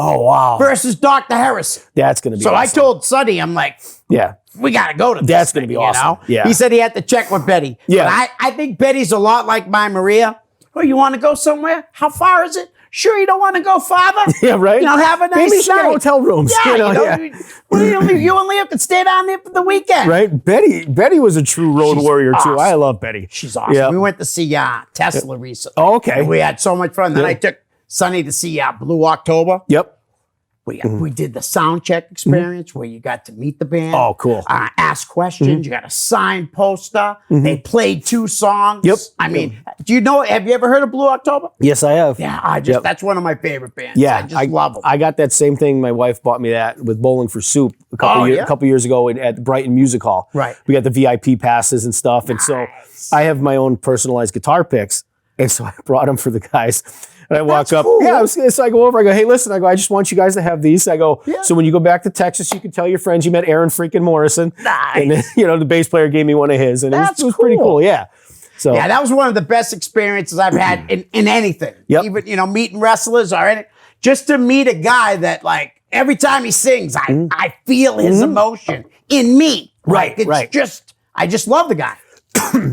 versus Dr. Harrison. That's going to be awesome. So I told Sonny, I'm like, we got to go to this. That's going to be awesome. Yeah. He said he had to check with Betty. Yeah. But I think Betty's a lot like my Maria. Oh, you want to go somewhere? How far is it? Sure, you don't want to go farther? Yeah, right. Have a nice Maybe you should get hotel rooms. Yeah, you and Leo can stay down there for the weekend. Right. Betty was a true road warrior, too. I love Betty. She's awesome. Yeah. We went to see Tesla recently. Oh, okay. And we had so much fun. Then I took Sonny to see Blue October. Yep. We did the sound check experience where you got to meet the band. Oh, cool. Ask questions. You got a signed poster. They played 2 songs. Yep. I mean, have you ever heard of Blue October? Yes, I have. Yeah, that's one of my favorite bands. Yeah, I just love them. I got that same thing. My wife bought me that with Bowling for Soup a couple years ago at the Brighton Music Hall. Right. We got the VIP passes and stuff. And so I have my own personalized guitar picks. And so I brought them for the guys. And I walk up. Cool. Yeah, so I go over. I go, hey, listen. I just want you guys to have these. I go, so when you go back to Texas, you can tell your friends you met Aaron freaking Morrison. Nice. And then, the bass player gave me one of his. And it was pretty cool. Yeah. So that was one of the best experiences I've had in anything. Yep. Even, meeting wrestlers or anything. Just to meet a guy that, like, every time he sings, I feel his emotion in me. Right, It's just, I just love the guy.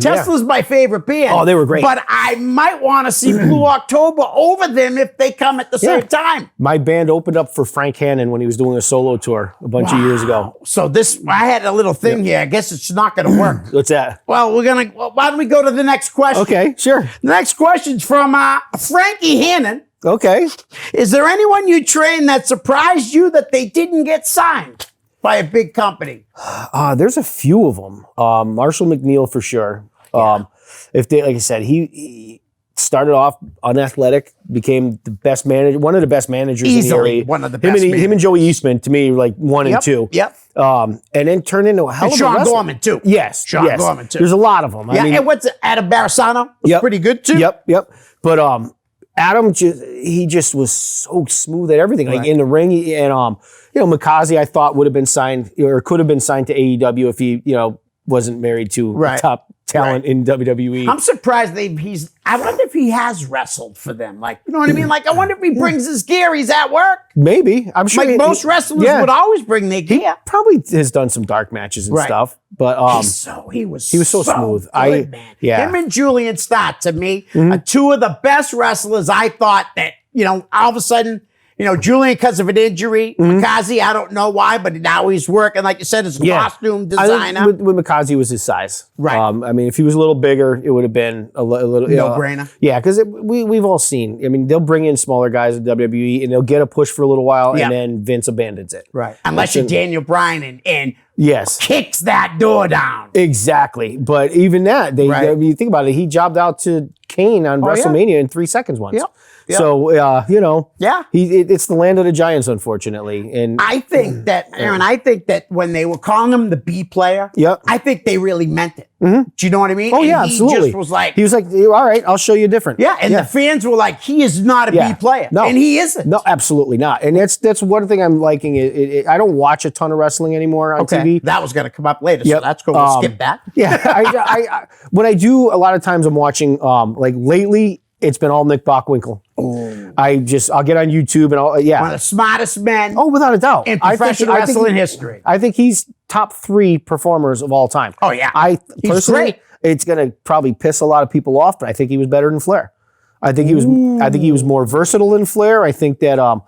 Tesla's my favorite band. Oh, they were great. But I might want to see Blue October over them if they come at the same time. My band opened up for Frank Hannon when he was doing a solo tour a bunch of years ago. So I had a little thing here. I guess it's not going to work. What's that? Well, why don't we go to the next question? Okay, sure. The next question's from Frankie Hannon. Okay. Is there anyone you trained that surprised you that they didn't get signed by a big company? There's a few of them. Marshall McNeil for sure. If they, like I said, he started off unathletic, became the best manager, one of the best managers Easily in the area. one of the best. Him and Joey Eastman, to me, like 1 and 2. Yep. And then turned into a hell of a Sean wrestler. Gorman too. Yes. Sean yes. Gorman too. There's a lot of them. Yeah, I mean, and what's Adam Barisano? Was pretty good too. Yep. But Adam he just was so smooth at everything, like in the ring. And Mikaze, I thought would have been signed or could have been signed to AEW if he wasn't married to a top talent in WWE. I'm surprised I wonder if he has wrestled for them. Like, you know what I mean? Like, I wonder if he brings his gear. He's at work. Maybe. I'm sure. Like most wrestlers would always bring their gear. Probably has done some dark matches and stuff. But he was so smooth. Good, man. Him and Julian Stott, to me, are two of the best wrestlers. I thought that, all of a sudden, Julian, because of an injury, Mikaze, I don't know why, but now he's working, like you said, as a costume designer. I think with Mikaze was his size. Right. I mean, if he was a little bigger, it would have been a little no-brainer. Yeah, because we've all seen. I mean, they'll bring in smaller guys at WWE and they'll get a push for a little while, and then Vince abandons it. Right. Unless you're Daniel Bryan and yes, kicks that door down. Exactly. But even that, you think about it, he jobbed out to Kane on WrestleMania in 3 seconds once. Yep. Yep. So, it's the land of the giants, unfortunately. And I think that, Aaron, when they were calling him the B player, I think they really meant it. Do you know what I mean? Oh, yeah, absolutely. He was like, all right, I'll show you different. Yeah, and the fans were like, he is not a B player. No. And he isn't. No, absolutely not. And that's one thing I'm liking. I don't watch a ton of wrestling anymore on TV. That was going to come up later, so that's cool. We'll skip that. Yeah, I when I do, a lot of times I'm watching, like lately, it's been all Nick Bockwinkel. Oh. I'll get on YouTube and one of the smartest men. Oh, without a doubt. In professional wrestling history. I think he's top 3 performers of all time. Oh, yeah. He's great. It's going to probably piss a lot of people off, but I think he was better than Flair. I think he was more versatile than Flair. I think that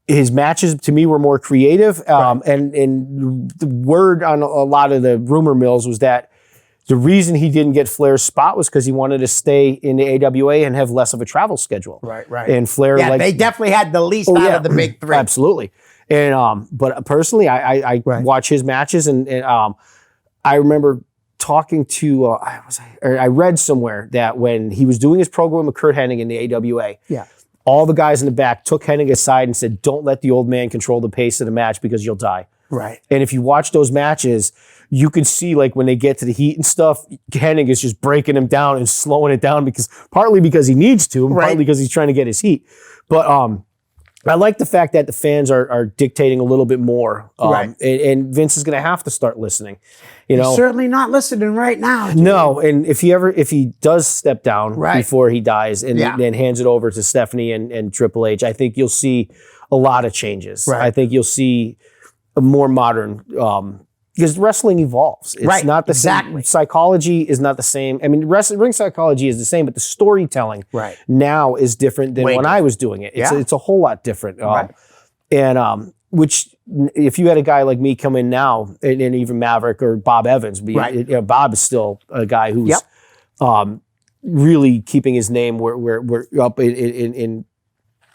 his matches to me were more creative. And the word on a lot of the rumor mills was that the reason he didn't get Flair's spot was because he wanted to stay in the AWA and have less of a travel schedule. Right. And Flair, they definitely had the least out of the big 3. Absolutely. And but personally, I watch his matches, and I remember talking to I read somewhere that when he was doing his program with Kurt Hennig in the AWA, all the guys in the back took Hennig aside and said, "Don't let the old man control the pace of the match because you'll die." Right. And if you watch those matches, you can see, like, when they get to the heat and stuff, Hennig is just breaking him down and slowing it down partly because he needs to, and partly because he's trying to get his heat. But I like the fact that the fans are dictating a little bit more. And Vince is going to have to start listening. He's certainly not listening right now. Dude. No, and if he does step down before he dies and then hands it over to Stephanie and Triple H, I think you'll see a lot of changes. Right. I think you'll see a more modern because wrestling evolves. It's not the same. Psychology is not the same. I mean, ring psychology is the same, but the storytelling now is different than when I was doing it. It's a whole lot different. And which, if you had a guy like me come in now, and even Maverick or Bob Evans, Bob is still a guy who's really keeping his name where we're up in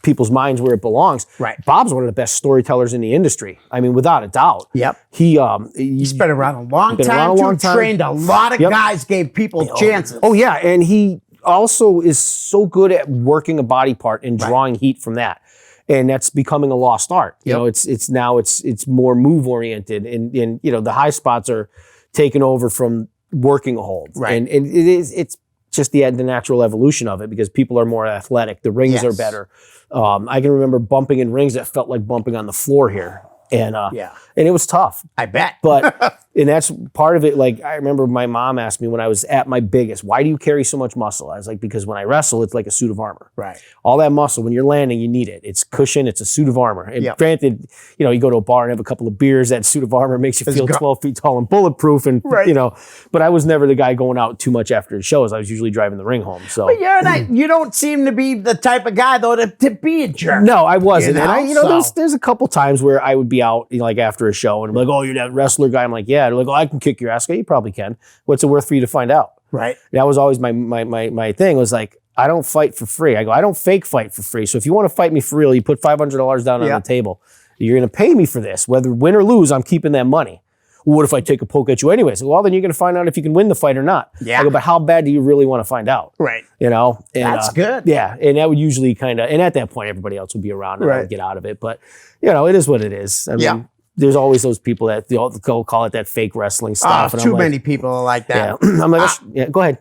people's minds where it belongs. Right. Bob's one of the best storytellers in the industry. I mean, without a doubt. Yep. He's been around a long time. Trained a lot of guys, gave people chances. Oh yeah, and he also is so good at working a body part and drawing heat from that. And that's becoming a lost art. You know, it's more move oriented, and the high spots are taken over from working a hold. Right. And it's just the natural evolution of it because people are more athletic. The rings are better. I can remember bumping in rings that felt like bumping on the floor here. And and it was tough. I bet. But And that's part of it. Like, I remember my mom asked me when I was at my biggest, why do you carry so much muscle? I was like, because when I wrestle, it's like a suit of armor. Right. All that muscle, when you're landing, you need it. It's cushion, it's a suit of armor. And granted, you go to a bar and have a couple of beers, that suit of armor makes you feel 12 feet tall and bulletproof. And, but I was never the guy going out too much after the shows. I was usually driving the ring home. So But you don't seem to be the type of guy, though, to be a jerk. No, I wasn't. And so. there's a couple times where I would be out, like after a show and I'm like, oh, you're that wrestler guy. I'm like, yeah. They're like, oh, I can kick your ass. You probably can. What's it worth for you to find out? Right. That was always my thing was like, I don't fight for free. I go, I don't fake fight for free. So if you want to fight me for real, you put $500 down on the table. You're going to pay me for this. Whether win or lose, I'm keeping that money. Well, what if I take a poke at you anyways? Well, then you're going to find out if you can win the fight or not. Yeah. I go, but how bad do you really want to find out? Right. And, that's good. Yeah. And that would usually and at that point, everybody else would be around and I would get out of it. But, it is what it is. I mean, there's always those people that they'll call it that fake wrestling stuff. And many people are like that. Yeah. I'm like, go ahead.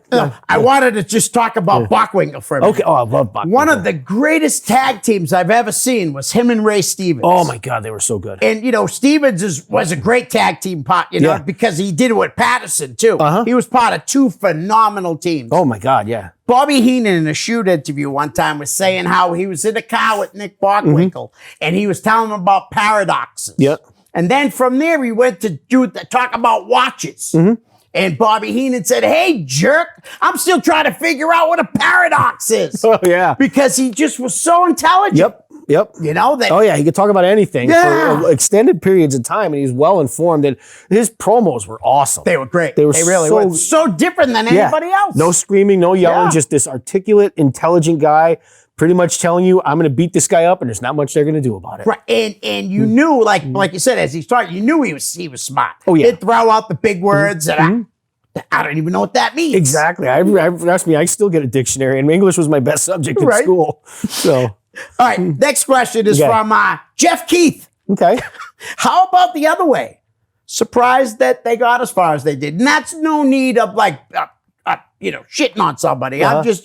I wanted to just talk about Bockwinkel for a minute. Okay. Oh, I love Bockwinkel. One of the greatest tag teams I've ever seen was him and Ray Stevens. Oh my God, they were so good. And Stevens was a great tag team part, because he did it with Patterson too. He was part of two phenomenal teams. Oh my God, yeah. Bobby Heenan in a shoot interview one time was saying how he was in a car with Nick Bockwinkel and he was telling him about paradoxes. Yep. And then from there, he went to talk about watches. And Bobby Heenan said, hey, jerk, I'm still trying to figure out what a paradox is. Oh, yeah. Because he just was so intelligent. Yep. That. He could talk about anything for extended periods of time, and he's well informed. And his promos were awesome. They were great. They really were so different than anybody else. No screaming, no yelling, just this articulate, intelligent guy. Pretty much telling you, I'm going to beat this guy up, and there's not much they're going to do about it. Right, and you knew, like you said, as he started, you knew he was smart. Oh yeah, he'd throw out the big words, and I don't even know what that means. Exactly. Ask me, I still get a dictionary, and English was my best subject in school. So, all right, next question is from Jeff Keith. Okay, how about the other way? Surprised that they got as far as they did, and that's no need of shitting on somebody. I'm just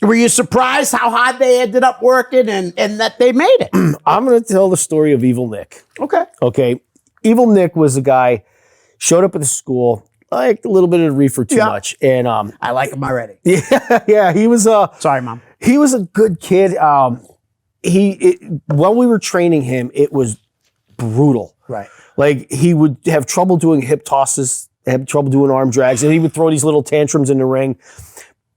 Were you surprised how hard they ended up working and that they made it? I'm going to tell the story of Evil Nick. Okay. Evil Nick was a guy, showed up at the school, liked a little bit of reefer too much. And I like him already. Yeah, he was sorry, Mom. He was a good kid. While we were training him, it was brutal. Right. Like he would have trouble doing hip tosses, have trouble doing arm drags, and he would throw these little tantrums in the ring.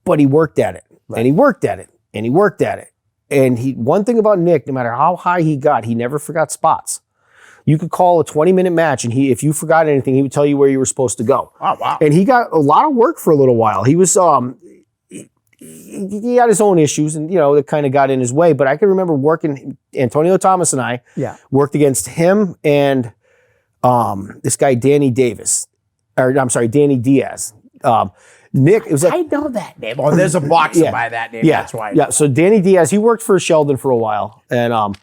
But he worked at it. Right. And he worked at it, and he worked at it. And one thing about Nick, no matter how high he got, he never forgot spots. You could call a 20-minute match, and if you forgot anything, he would tell you where you were supposed to go. Oh, wow. And he got a lot of work for a little while. He was, he had his own issues, and, that kind of got in his way. But I can remember working, Antonio Thomas and I worked against him and this guy, Danny Diaz. Nick, it was like, I know that name. Oh, there's a boxer by that name. That's why. Yeah. So Danny Diaz, he worked for Sheldon for a while, and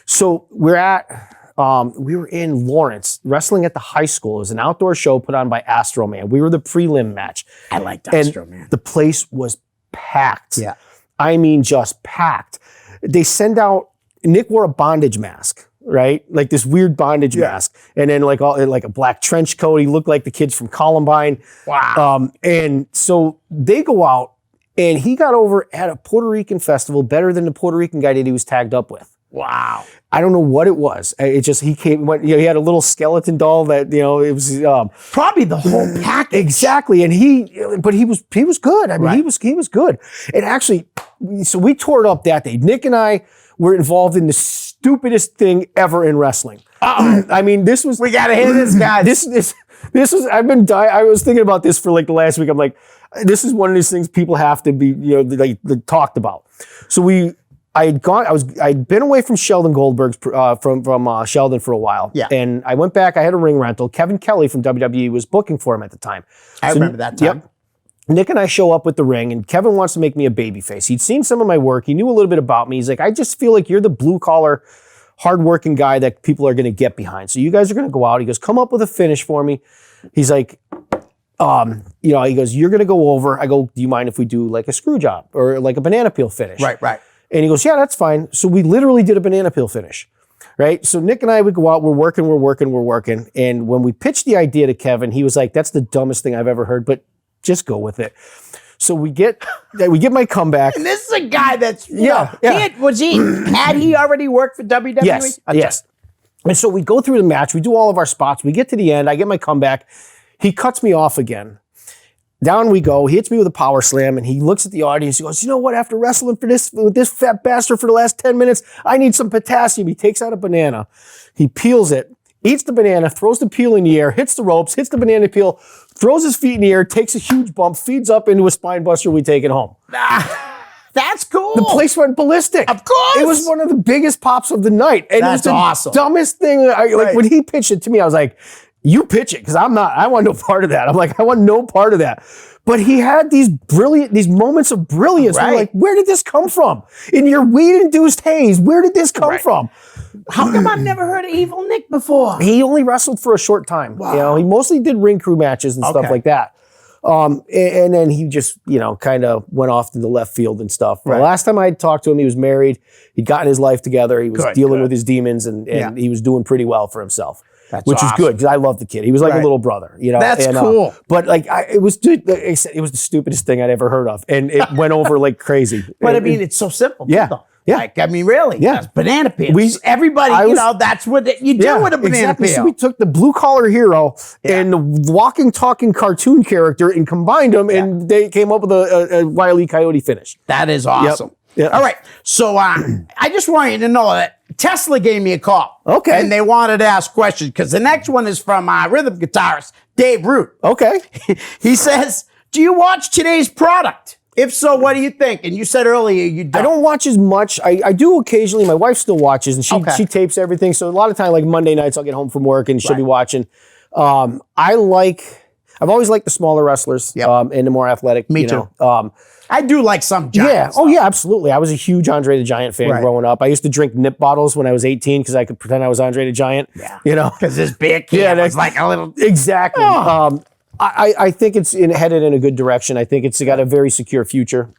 so we were in Lawrence wrestling at the high school. It was an outdoor show put on by Astro Man. We were the prelim match. I liked Astro Man. The place was packed. Yeah, I mean, just packed. They send out. Nick wore a bondage mask. Right? Like this weird bondage mask. And then like a black trench coat. He looked like the kids from Columbine. Wow. And so they go out and he got over at a Puerto Rican festival better than the Puerto Rican guy that he was tagged up with. Wow. I don't know what it was. He he had a little skeleton doll that, it was probably the whole package. Exactly. And he was good. I mean, he was good. And actually, so we tore it up that day. Nick and I were involved in the stupidest thing ever in wrestling. I mean, we gotta hear this, guys. This was, I was thinking about this for like the last week. I'm like, this is one of these things people have to be, talked about. So I'd been away from Sheldon Goldberg's, from Sheldon for a while. Yeah. And I went back, I had a ring rental. Kevin Kelly from WWE was booking for him at the time. I remember that time. Yep. Nick and I show up with the ring, and Kevin wants to make me a babyface. He'd seen some of my work. He knew a little bit about me. He's like, I just feel like you're the blue-collar, hard-working guy that people are going to get behind. So you guys are going to go out. He goes, come up with a finish for me. He's like, he goes, you're going to go over. I go, do you mind if we do like a screw job or like a banana peel finish? Right. And he goes, yeah, that's fine. So we literally did a banana peel finish. right? So Nick and I would go out, we're working. And when we pitched the idea to Kevin, he was like, that's the dumbest thing I've ever heard, but just go with it. So we get my comeback. And this is a guy that's, Yeah. had he already worked for WWE? Yes, yes. And so we go through the match, we do all of our spots, we get to the end, I get my comeback, he cuts me off again. Down we go, he hits me with a power slam, and he looks at the audience, he goes, you know what, after wrestling with this fat bastard for the last 10 minutes, I need some potassium. He takes out a banana, he peels it, eats the banana, throws the peel in the air, hits the ropes, hits the banana peel, throws his feet in the air, takes a huge bump, feeds up into a spine buster, we take it home. That's cool. The place went ballistic. Of course. It was one of the biggest pops of the night. And That's it was the awesome. dumbest thing. Like when he pitched it to me, I was like, you pitch it, because I want no part of that. I'm like, I want no part of that. But he had these moments of brilliance. Right. We're like, where did this come from? In your weed-induced haze, where did this come from? How come I've never heard of Evil Nick before? He only wrestled for a short time. Wow. You know, he mostly did ring crew matches and stuff like that. And then he just, kind of went off to the left field and stuff. Right. The last time I talked to him, he was married. He'd gotten his life together. He was dealing with his demons, and he was doing pretty well for himself. Which is good, because I love the kid. He was like a little brother, That's cool. But it was the stupidest thing I'd ever heard of, and it went over like crazy. But I mean, it's so simple. Yeah. Though. Yeah. Like, I mean, really. Yeah. That's banana peels. Everybody, that's what you do with a banana peel. So we took the blue collar hero and the walking, talking cartoon character and combined them, and they came up with a Wile E. Coyote finish. That is awesome. Yep. All right. So I just want you to know that Tesla gave me a call. Okay. And they wanted to ask questions, because the next one is from rhythm guitarist Dave Root. Okay. He says, do you watch today's product? If so, what do you think? And you said earlier you don't. I don't watch as much. I do occasionally. My wife still watches, and she tapes everything. So a lot of time, like Monday nights, I'll get home from work and she'll be watching. I've always liked the smaller wrestlers and the more athletic. Me too. I do like some giants. Yeah. Oh, yeah, absolutely. I was a huge Andre the Giant fan growing up. I used to drink nip bottles when I was 18 because I could pretend I was Andre the Giant. Yeah. Because this big kid was like a little... Exactly. I think it's headed in a good direction. I think it's got a very secure future.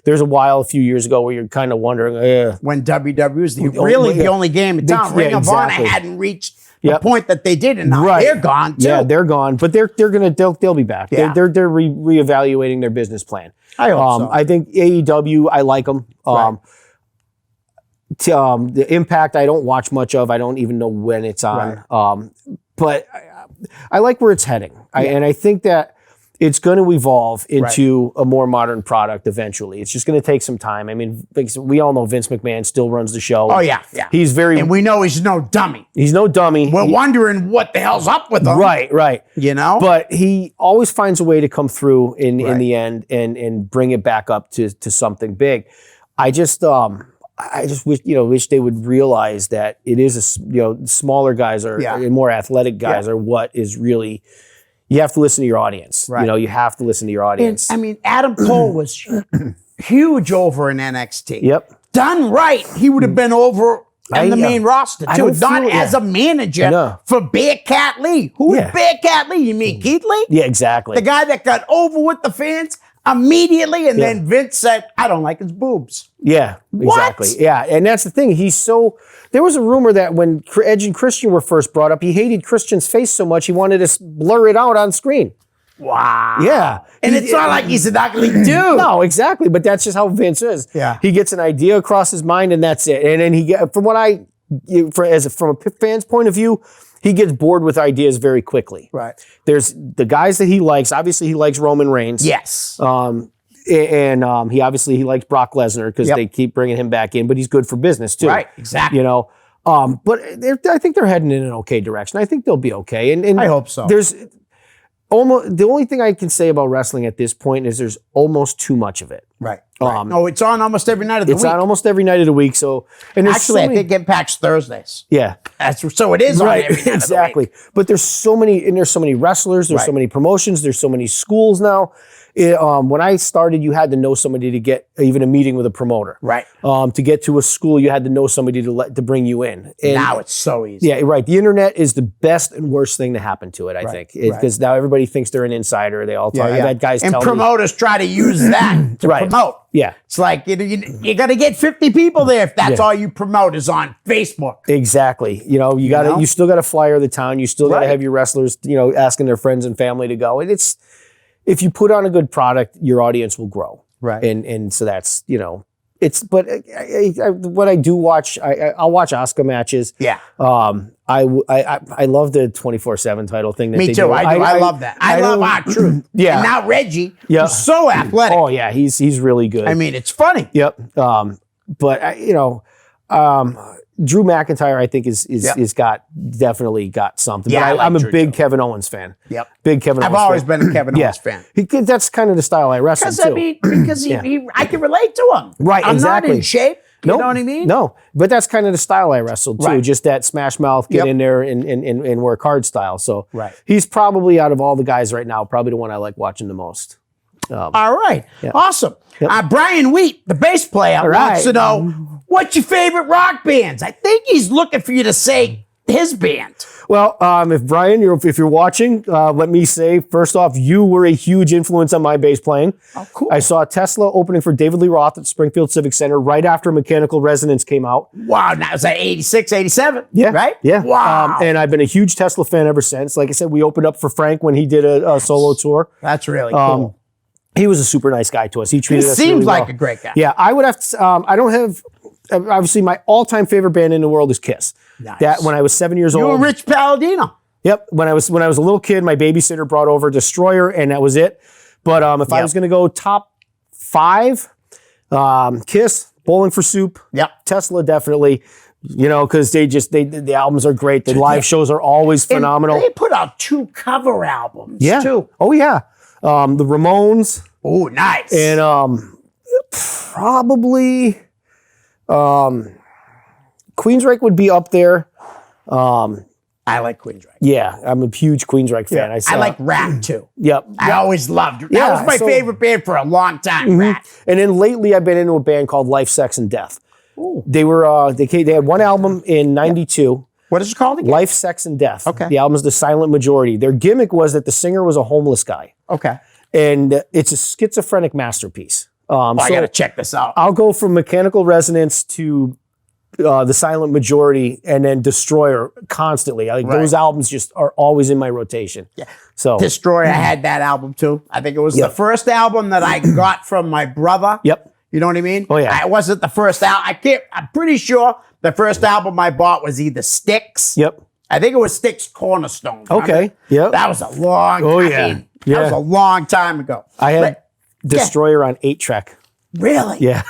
There's a few years ago where you're kind of wondering... when WWE was the only game in town. Ring of Honor hadn't reached the point that they did, and now they're gone too. Yeah, they're gone, but they'll be back. Yeah. They're reevaluating their business plan. I hope so. I think AEW, I like them. The Impact, I don't watch much of. I don't even know when it's on. But I like where it's heading. And I think that it's going to evolve into a more modern product eventually. It's just going to take some time. I mean, we all know Vince McMahon still runs the show. Oh, yeah. And we know he's no dummy. He's no dummy. We're wondering what the hell's up with him. Right. You know? But he always finds a way to come through in the end and bring it back up to something big. I just wish they would realize that it is smaller guys and more athletic guys are what is really. You have to listen to your audience. Right. You have to listen to your audience. And, I mean, Adam Cole was huge over in NXT. Yep. Done right, he would have been over in the main roster too. Not as a manager for Bearcat Lee. Who's Bearcat Lee? You mean Keith Lee? Yeah, exactly. The guy that got over with the fans immediately, and then Vince said, I don't like his boobs. Yeah, exactly. What? Yeah, and that's the thing. There was a rumor that when Edge and Christian were first brought up, he hated Christian's face so much he wanted to blur it out on screen. Wow. Yeah. And it's not like he's an ugly dude. No, exactly. But that's just how Vince is. Yeah. He gets an idea across his mind and that's it. And then from a fan's point of view, he gets bored with ideas very quickly. Right. There's the guys that he likes. Obviously, he likes Roman Reigns. Yes. And he likes Brock Lesnar because they keep bringing him back in, but he's good for business too. Right, exactly. But I think they're heading in an okay direction. I think they'll be okay. And I hope so. There's almost the only thing I can say about wrestling at this point is there's almost too much of it. Right. No, it's on almost every night of the week. It's on almost every night of the week. So, and there's actually, I think Impact's Thursdays. Yeah. So it is on every night exactly. of the week. But there's so many wrestlers. There's so many promotions. There's so many schools now. When I started, you had to know somebody to get even a meeting with a promoter. Right. To get to a school, you had to know somebody to bring you in. And Now it's so easy. yeah, right. The internet is the best and worst thing to happen to it, I think. Because now everybody thinks they're an insider. They all talk. I've had guys and tell promoters try to use that to promote. Yeah. It's like you got to get 50 people there if that's all you promote is on Facebook. Exactly. You still got to flyer the town. You still got to have your wrestlers, asking their friends and family to go. And it's, if you put on a good product, your audience will grow. Right. And so that's, but what I do watch, I'll watch Asuka matches. Yeah. I love the 24/7 title thing. That Me they too. do. I love that. I love R-Truth. Yeah. And now Reggie, who's so athletic. Oh yeah, he's really good. I mean, it's funny. Yep. Drew McIntyre, I think is definitely got something. Yeah, but I'm a big Kevin Owens fan. Yep. Big Kevin Owens I've always fan. been a Kevin Owens fan. That's kind of the style I wrestle too. Because I can relate to him. Right, I'm exactly. not in shape. You know what I mean? No, but that's kind of the style I wrestled too. Right. Just that smash mouth, get in there and work hard style. So Right. he's probably, out of all the guys right now, probably the one I like watching the most. All right. Awesome. Brian Wheat, the bass player, wants to know, what's your favorite rock bands? I think he's looking for you to say his band. Well, if Brian, if you're watching, let me say, first off, you were a huge influence on my bass playing. Oh, cool. I saw Tesla opening for David Lee Roth at Springfield Civic Center right after Mechanical Resonance came out. Wow. Now, was that 86, 87? Yeah. Right? Yeah. Wow. And I've been a huge Tesla fan ever since. Like I said, we opened up for Frank when he did a solo tour. That's really cool. He was a super nice guy to us. He treated us Seems really like well. a great guy. Yeah, I would have to, I don't have, obviously my all-time favorite band in the world is Kiss. Nice. That when I was 7 years You old. were Rich Palladino. Yep. When I was a little kid, my babysitter brought over Destroyer, and that was it. But if I was going to go top 5, Kiss, Bowling for Soup, Tesla definitely. Because the albums are great. The live shows are always phenomenal. And they put out 2 cover albums too. Oh yeah. The Ramones. Oh, nice. And probably Queensryche would be up there. I like Queensryche. Yeah, I'm a huge Queensryche fan. I like Rat too. Yep. I always loved it. That was my favorite band for a long time, Rat. And then lately I've been into a band called Life, Sex, and Death. Ooh. They were they had one album in '92. What is it called again? Life, Sex, and Death. Okay. The album's The Silent Majority. Their gimmick was that the singer was a homeless guy. Okay. And it's a schizophrenic masterpiece. I got to check this out. I'll go from Mechanical Resonance to The Silent Majority and then Destroyer constantly. I think those albums just are always in my rotation. Yeah. So Destroyer, I had that album too. I think it was the first album that I got from my brother. Yep. You know what I mean? Oh yeah. It wasn't the first album. I'm pretty sure the first album I bought was either Styx. Yep. I think it was Styx Cornerstone. Okay. Yep. That was a long. Oh, I yeah. mean, that was a long time ago. I had Destroyer on 8-track. Really? Yeah.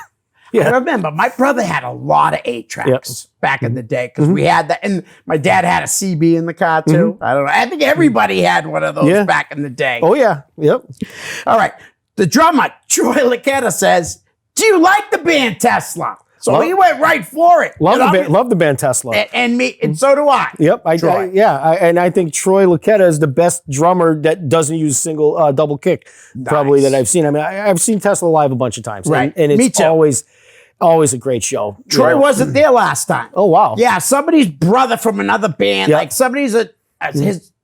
I remember my brother had a lot of 8-tracks back in the day because we had that, and my dad had a CB in the car too. I don't know. I think everybody had one of those back in the day. Oh yeah. Yep. All right. The drummer Troy Luccketta says, "Do you like the band Tesla?" So he went right for it. Love the band Tesla. And me, and so do I. Yep. And I think Troy Luccketta is the best drummer that doesn't use double kick probably that I've seen. I mean, I've seen Tesla live a bunch of times. Right. And it's always a great show. Troy wasn't there last time. Oh, wow. Yeah, somebody's brother from another band. Like somebody's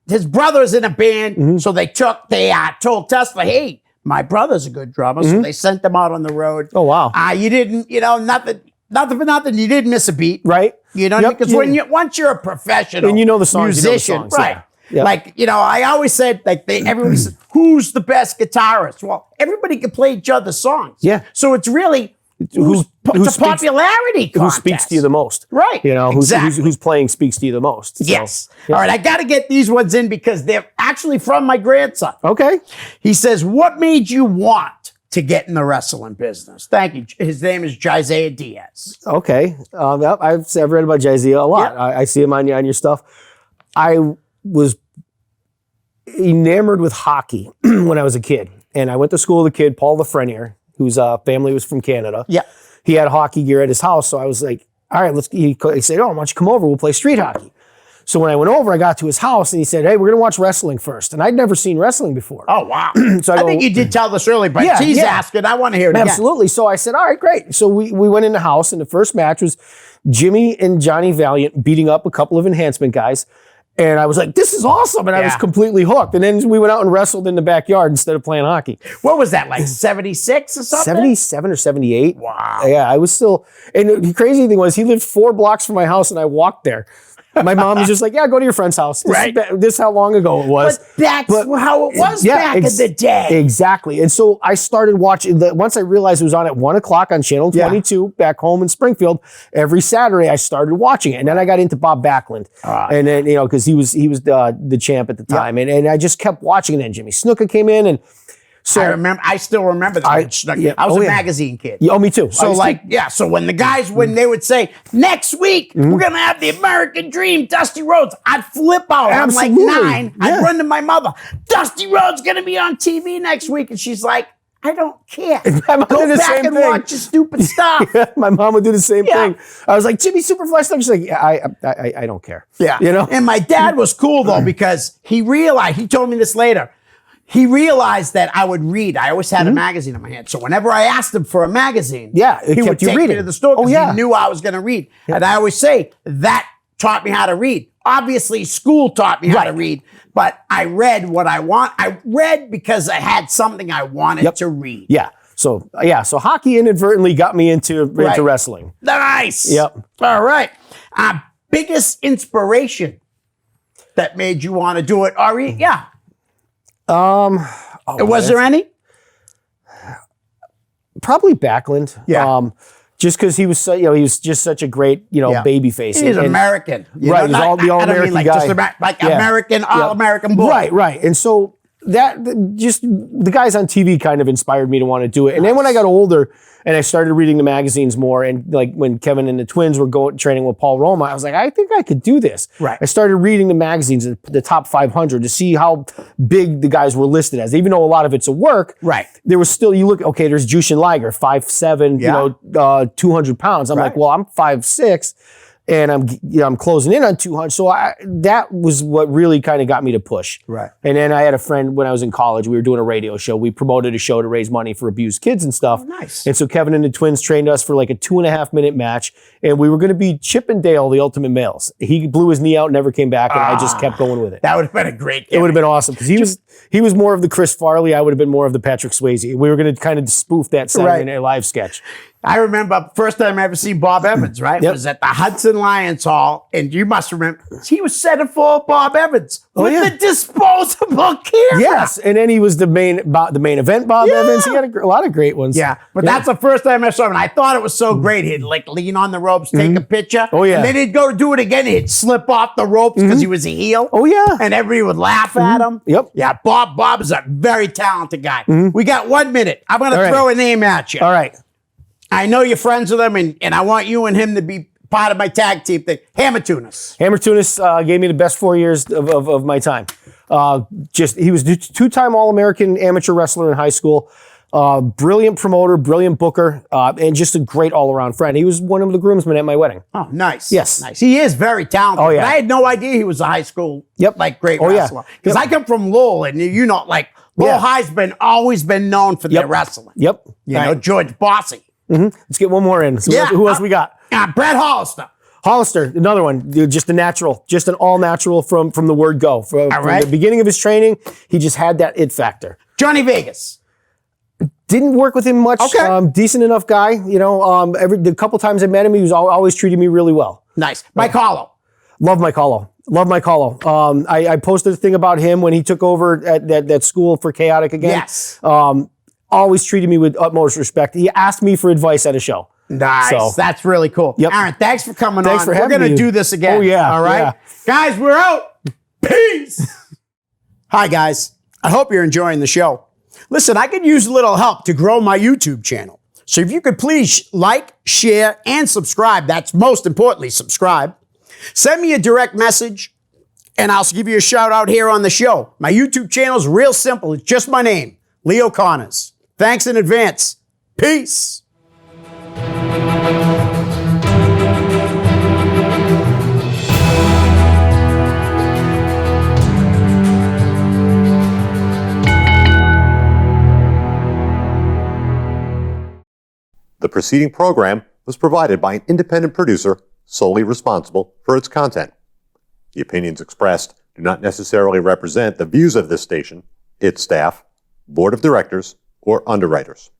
his brother's in a band. So they told Tesla, hey, my brother's a good drummer. So they sent them out on the road. Oh, wow. You didn't, nothing for nothing. You didn't miss a beat. Right. You know, because once you're a professional and you know the songs, musician, right. Yeah. Like, I always said, like, everybody said, who's the best guitarist? Well, everybody can play each other's songs. Yeah. So it's really it's a popularity contest. Who speaks to you the most. Right. Who's playing speaks to you the most. So, yes. All right, I got to get these ones in because they're actually from my grandson. Okay. He says, what made you want to get in the wrestling business? Thank you. His name is Jaiziah Diaz. Okay. I've read about Jaiziah a lot. Yeah. I see him on your stuff. I was enamored with hockey when I was a kid. And I went to school with a kid, Paul Lafreniere, whose family was from Canada. Yeah. He had hockey gear at his house. So I was like, all right, he said, oh, why don't you come over? We'll play street hockey. So when I went over, I got to his house and he said, "Hey, we're gonna watch wrestling first." And I'd never seen wrestling before. Oh, wow. So I think you did tell this earlier, but she's asking. I want to hear it again. Absolutely. So I said, all right, great. So we went in the house, and the first match was Jimmy and Johnny Valiant beating up a couple of enhancement guys. And I was like, this is awesome. And I was completely hooked. And then we went out and wrestled in the backyard instead of playing hockey. What was that, like 76 or something? 77 or 78. Wow. Yeah, I was still. And the crazy thing was, he lived 4 blocks from my house, and I walked there. My mom was just like, yeah, go to your friend's house. This is how long ago it was. But that's how it was back in the day. Exactly. And so I started watching, once I realized it was on at 1 o'clock on Channel 22 back home in Springfield, every Saturday I started watching it. And then I got into Bob Backlund. And then, because he was the champ at the time. And I just kept watching. And then Jimmy Snuka came in, and so I still remember that. I was a magazine kid. Oh, me too. So so when the guys, when they would say, next week, we're going to have the American Dream, Dusty Rhodes, I'd flip out. Absolutely. I'm like 9. I'd run to my mother. Dusty Rhodes going to be on TV next week. And she's like, I don't care. Go back and watch your stupid stuff. My mom would do the same thing. I was like, Jimmy Superfly stuff. She's like, I don't care. Yeah. And my dad was cool though, because he realized, he told me this later, he realized that I would read. I always had a magazine in my hand. So whenever I asked him for a magazine, he would take me to the store because he knew I was going to read. And I always say, that taught me how to read. Obviously, school taught me how to read, but I read what I want. I read because I had something I wanted to read. Yeah. So hockey inadvertently got me into wrestling. Nice. Yep. All right. Biggest inspiration that made you want to do it, Ari? Yeah. Was there any? Probably Backlund. Yeah. Just because he was he was just such a great, baby face. He's American. Right. He's the all-American guy. Just American, all-American boy. Right. And so just the guys on TV kind of inspired me to want to do it. And then when I got older and I started reading the magazines more, and like when Kevin and the twins were training with Paul Roma, I was like, I think I could do this. Right. I started reading the magazines, the top 500, to see how big the guys were listed as. Even though a lot of it's a work, there was still, there's Jushin Liger, 5'7", 200 pounds. I'm like, well, I'm 5'6", and I'm closing in on 200. So that was what really kind of got me to push. Right. And then I had a friend when I was in college. We were doing a radio show. We promoted a show to raise money for abused kids and stuff. Oh, nice. And so Kevin and the twins trained us for like a 2.5-minute match, and we were going to be Chip and Dale, the Ultimate Males. He blew his knee out, never came back, and I just kept going with it. That would have been a great gimmick. It would have been awesome because he was more of the Chris Farley. I would have been more of the Patrick Swayze. We were going to kind of spoof that Saturday Night Live sketch. I remember first time I ever seen Bob Evans, right? It was at the Hudson Lions Hall, and you must remember, he was set for Bob Evans with the disposable camera. Yes, and then he was the main event Bob Evans. He had a lot of great ones. Yeah, but that's the first time I saw him, and I thought it was so great. He'd like lean on the ropes, take a picture. Oh, yeah. And then he'd go to do it again. He'd slip off the ropes because he was a heel. Oh, yeah. And everybody would laugh at him. Yep. Yeah, Bob is a very talented guy. We got 1 minute. I'm going to All throw a name at you. All right. I know you're friends with him, and I want you and him to be part of my tag team thing. Hammer Tunis. Hammer Tunis gave me the best 4 years of my time. He was 2-time All-American amateur wrestler in high school. Brilliant promoter, brilliant booker, and just a great all-around friend. He was one of the groomsmen at my wedding. Oh, nice. Yes. Nice. He is very talented. Oh, yeah. But I had no idea he was a high school great wrestler. Because I come from Lowell, and Lowell High's always been known for their wrestling. Yep. You know, George Bossy. Let's get one more in. So who else we got? Brett Hollister. Hollister, another one, dude, just a natural, just an all-natural from the word go. From the beginning of his training, he just had that it factor. Johnny Vegas. Didn't work with him much. Okay. Decent enough guy. The couple times I met him, he was always treated me really well. Nice. Mike Hollow. Love Mike Hollow. I posted a thing about him when he took over at that school for Chaotic again. Yes. Always treated me with utmost respect. He asked me for advice at a show. Nice. So, that's really cool. Yep. Aaron, thanks for coming on. Thanks for having me. We're going to do this again. Oh, yeah. All right? Yeah. Guys, we're out. Peace. Hi, guys. I hope you're enjoying the show. Listen, I could use a little help to grow my YouTube channel. So if you could please like, share, and subscribe. That's most importantly, subscribe. Send me a direct message, and I'll give you a shout out here on the show. My YouTube channel is real simple. It's just my name, Leo Connors. Thanks in advance. Peace. The preceding program was provided by an independent producer solely responsible for its content. The opinions expressed do not necessarily represent the views of this station, its staff, board of directors, or underwriters.